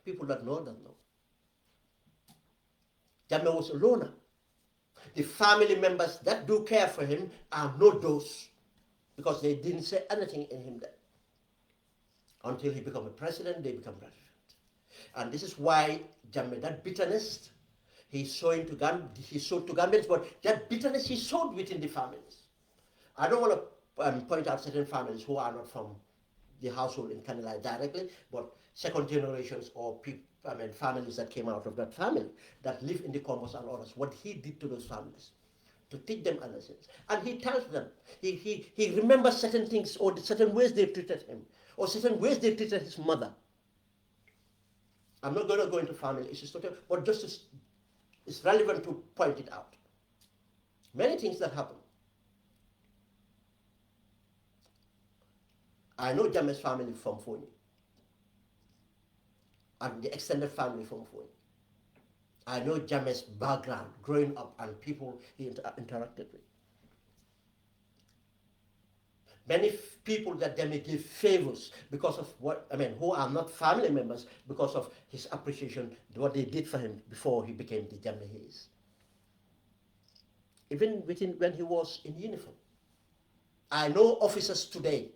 People that know that know. Jammeh was a loner. The family members that do care for him are not those, because they didn't say anything in him then. Until he became a president, they become president. And this is why Jammeh, that bitterness, he showed to Gambians, but that bitterness he showed within the families. I don't want to point out certain families who are not from the household in Kanilai directly, but second generations or families that came out of that family that live in the Combos and others, what he did to those families to teach them a lesson. And he tells them, he remembers certain things or certain ways they treated him or certain ways they treated his mother. I'm not going to go into family issues, but just it's relevant to point it out. Many things that happen. I know Jammeh's family from Foni, and the extended family from Foni. I know Jammeh's background, growing up, and people he interacted with. Many people that Jammeh gave favors because of who are not family members, because of his appreciation, what they did for him before he became the Jammeh he is. Even when he was in uniform. I know officers today,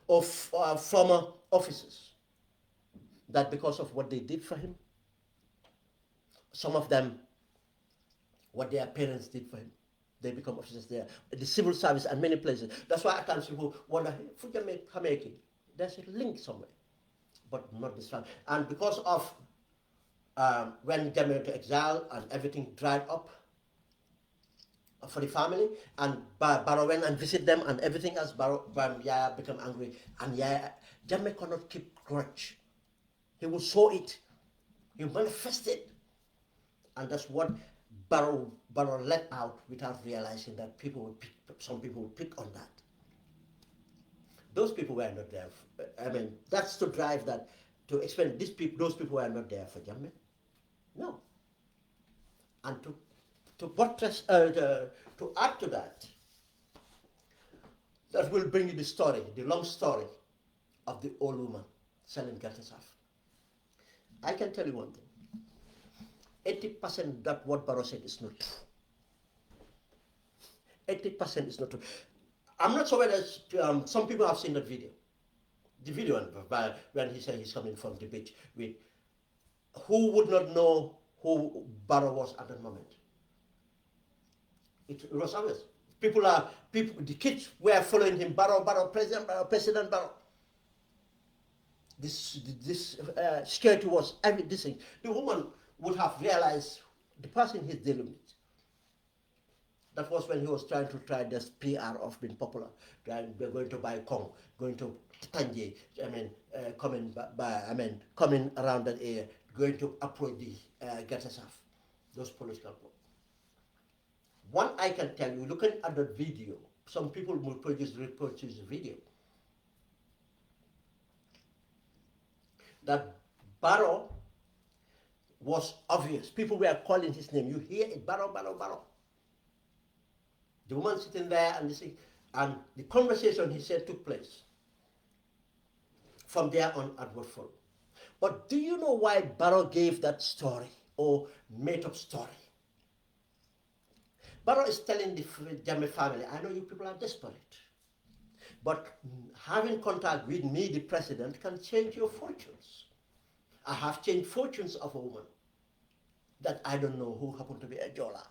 of former officers, that because of what they did for him, some of them, what their parents did for him, they become officers there. The civil service and many places. That's why I can't see people wonder, there's a link somewhere, but not this one. And because of when Jammeh went to exile and everything dried up for the family, and Barrow went and visit them and everything else, Yaya became angry, and Jammeh cannot keep grudge. He will show it. He manifested. And that's what Barrow let out without realizing that some people would pick on that. Those people were not there. That's to drive that, to explain those people were not there for Jammeh. No. And to buttress, to add to that, that will bring you the long story of the old woman selling 𝒂𝒄𝒄𝒏. I can tell you one thing. 80% that what Barrow said is not true. 80% is not true. I'm not sure whether some people have seen that video. The video when he said he's coming from the beach with, who would not know who Barrow was at that moment? It was obvious. The kids were following him, Barrow, President Barrow. This security was everything. The woman would have realized the person he's dealing with. That was when he was trying this PR of being popular. We're going to buy Kong, going to Tangier, coming around that area, going to approach the 𝒂𝒄𝒄𝒏, those political people. One I can tell you, looking at the video, some people will reproduce the video, that Barrow was obvious. People were calling his name. You hear it, Barrow. The woman sitting there and the conversation he said took place. From there on, at what followed. But do you know why Barrow gave that story or made up story? Barrow is telling the Jammeh family, I know you people are desperate, but having contact with me, the president, can change your fortunes. I have changed fortunes of a woman that I don't know who happened to be a Jola.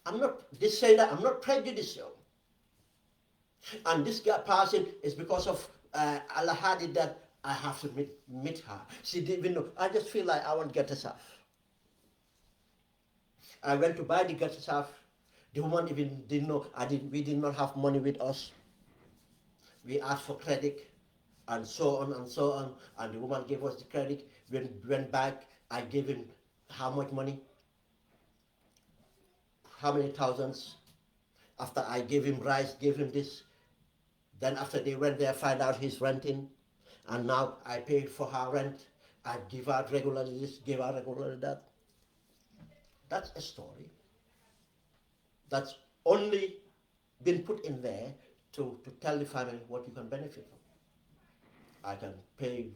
I'm not prejudicial. And this person is because of Allah had it that I have to meet her. She didn't even know. I just feel like I want 𝒂𝒄𝒄𝒏. I went to buy the 𝒂𝒄𝒄𝒏. The woman even didn't know. We did not have money with us. We asked for credit, and so on and so on. And the woman gave us the credit. We went back. I gave him how much money? How many thousands? After I gave him rice, gave him this. Then after they went there, find out he's renting. And now I paid for her rent. I give out regularly this, give out regularly that. That's a story that's only been put in there to tell the family what you can benefit from. I can pay,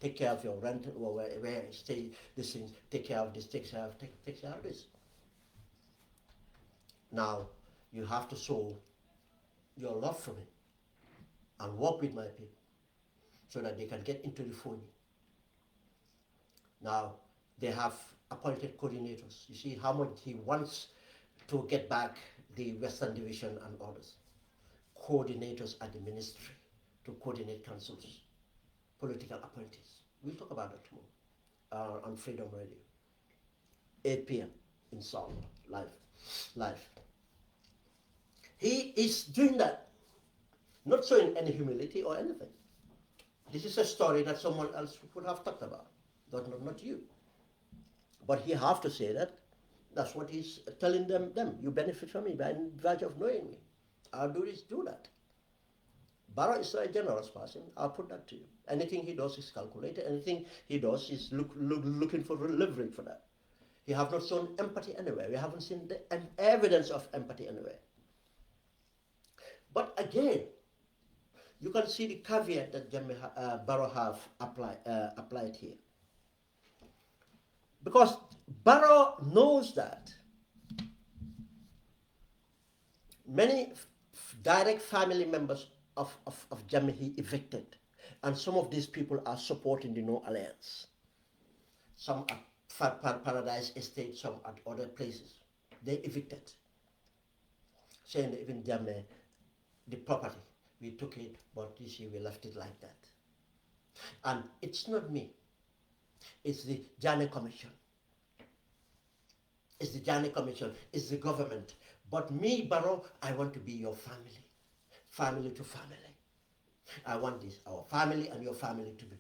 take care of your rent or where I stay, this thing, take care of this, take care of this. Now, you have to show your love for me and work with my people so that they can get into the phone. Now, they have appointed coordinators. You see how much he wants to get back the Western Division and others. Coordinators at the ministry to coordinate councils, political appointees. We'll talk about that tomorrow on Freedom Radio. 8 p.m. in Song, live. He is doing that, not showing any humility or anything. This is a story that someone else would have talked about, not you. But he have to say that. That's what he's telling them. You benefit from me by virtue of knowing me. I'll do this, do that. Barrow is a generous person. I'll put that to you. Anything he does is calculated. Anything he does is looking for leverage for that. He have not shown empathy anywhere. We haven't seen the evidence of empathy anywhere. But again, you can see the caveat that Barrow have applied here. Because Barrow knows that many direct family members of Jammeh he evicted, and some of these people are supporting the No Alliance. Some at Paradise Estate, some at other places. They evicted, saying that even Jammeh, the property, we took it, but this year we left it like that. And it's not me. It's the Jammeh Commission. It's the Jammeh Commission. It's the government. But me, Barrow, I want to be your family. Family to family. I want this, our family and your family to be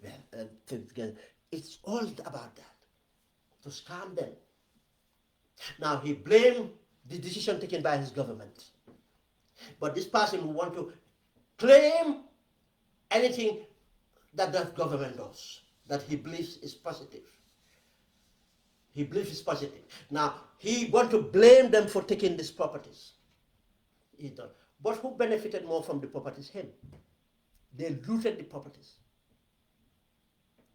together. It's all about that. To scam them. Now, he blamed the decision taken by his government. But this person who want to claim anything that government does, that he believes is positive. He believes it's positive. Now, he want to blame them for taking these properties. He done. But who benefited more from the properties? Him. They looted the properties.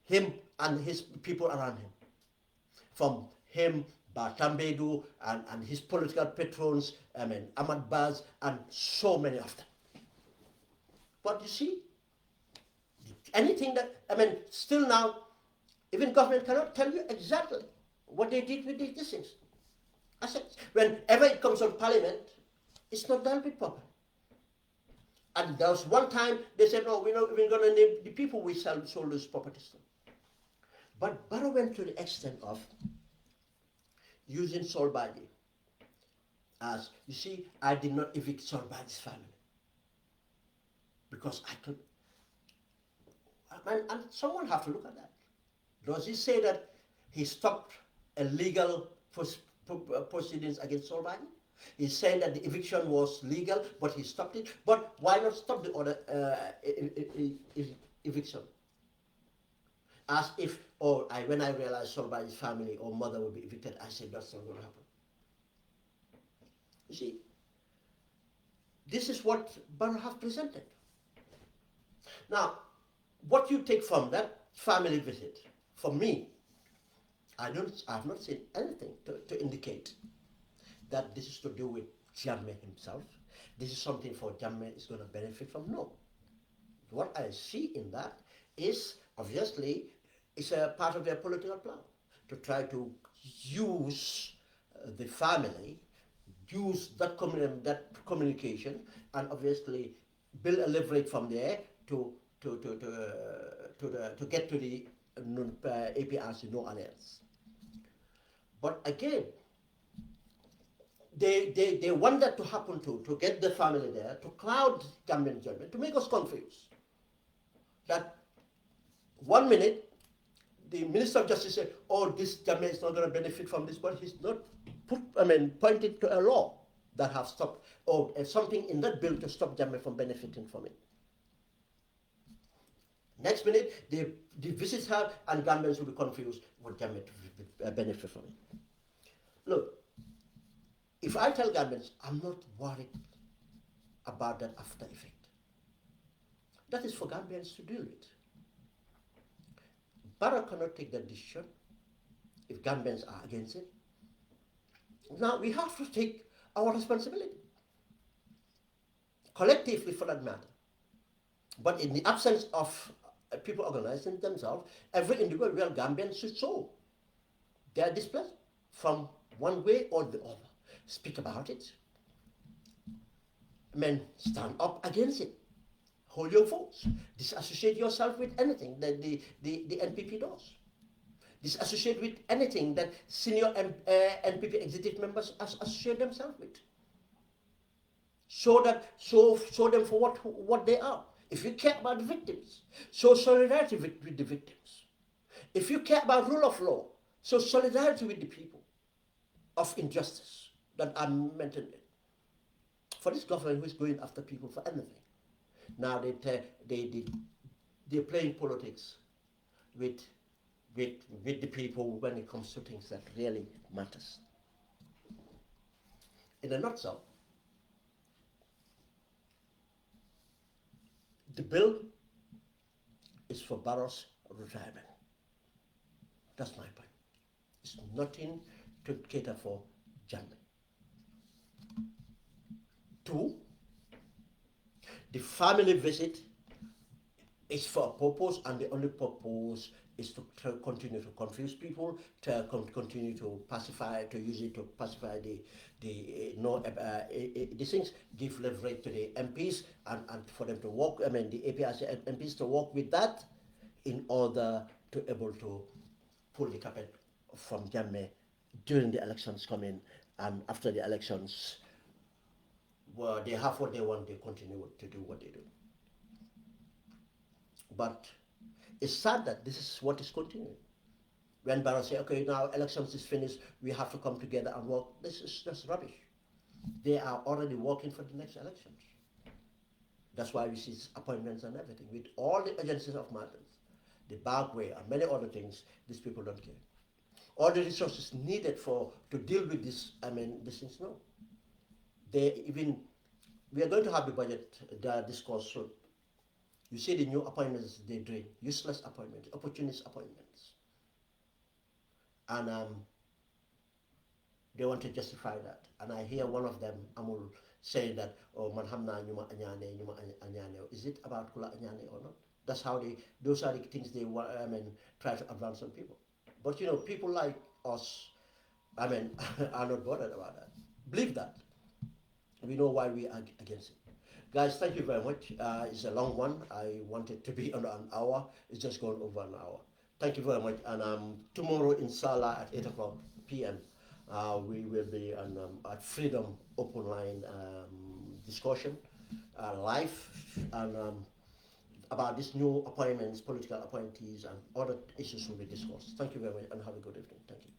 Him and his people around him. From him, Batambedu, and his political patrons, Ahmad Baz, and so many of them. But you see, anything that, still now, even government cannot tell you exactly what they did with these things. I said, whenever it comes on parliament, it's not done with properly. And there was one time they said, no, we're not even going to name the people we sold those properties to. But Barrow went to the extent of using 𝒂𝒏𝒔 as, you see, I did not evict 𝒂𝒏𝒔's family. Because I could, and someone have to look at that. Does he say that he stopped illegal proceedings against 𝒂𝒏𝒔? He's saying that the eviction was legal, but he stopped it. But why not stop the other eviction? As if, when I realized 𝒂𝒏𝒔's family or mother will be evicted, I said that's not going to happen. You see, this is what Barrow have presented. Now, what you take from that family visit, for me, I have not seen anything to indicate that this is to do with Jammeh himself. This is something for Jammeh is going to benefit from. No. What I see in that is, obviously, it's a part of their political plan to try to use the family, use that communication, and obviously build a leverage from there to get to the APRC No Alliance. But again, they want that to happen to get the family there, to cloud Gambian judgment, to make us confused. That 1 minute, the Minister of Justice said, this Jammeh is not going to benefit from this, but he's not pointed to a law that have stopped, or something in that bill to stop Jammeh from benefiting from it. Next minute, they visit her and Gambians will be confused what Jammeh to benefit from it. Look, if I tell Gambians, I'm not worried about that after effect. That is for Gambians to deal with. Barrow cannot take that decision if Gambians are against it. Now we have to take our responsibility, collectively for that matter. But in the absence of people organizing themselves, every individual Gambian should show their displeasure from one way or the other. Speak about it. Stand up against it. Hold your voice. Disassociate yourself with anything that the NPP does. Disassociate with anything that senior NPP executive members associate themselves with. Show them for what they are. If you care about the victims, show solidarity with the victims. If you care about rule of law, show solidarity with the people of injustice that are mentioned. For this government who is going after people for anything, now they're playing politics with the people when it comes to things that really matters. In a nutshell, the bill is for Barrow's retirement. That's my point. It's nothing to cater for Jammeh. 2, the family visit is for a purpose, and the only purpose is to continue to confuse people, to continue to pacify, to use it to pacify these things, give leverage to the MPs, and for them to work, the APRC MPs to work with that in order to able to pull the carpet from Jammeh during the elections coming, and after the elections, where they have what they want, they continue to do what they do. But it's sad that this is what is continuing. When Barrow say, okay, now elections is finished, we have to come together and work, this is just rubbish. They are already working for the next elections. That's why we see appointments and everything. With all the agencies of matters, the Bagway and many other things, these people don't care. All the resources needed to deal with this, these things, no. We are going to have the budget discourse soon. You see the new appointments they're doing, useless appointments, opportunist appointments. And they want to justify that. And I hear one of them, Amul, saying that, oh, manhamna nyuma anyane. Is it about kula anyane or not? That's how those are the things they try to advance on people. But people like us, are not bothered about that. Believe that. We know why we are against it. Guys, thank you very much. It's a long one. I wanted to be under an hour. It's just gone over an hour. Thank you very much. And tomorrow, inshallah, at 8 o'clock p.m., we will be at Freedom Open Line discussion, live, and about these new appointments, political appointees, and other issues will be discussed. Thank you very much, and have a good evening. Thank you.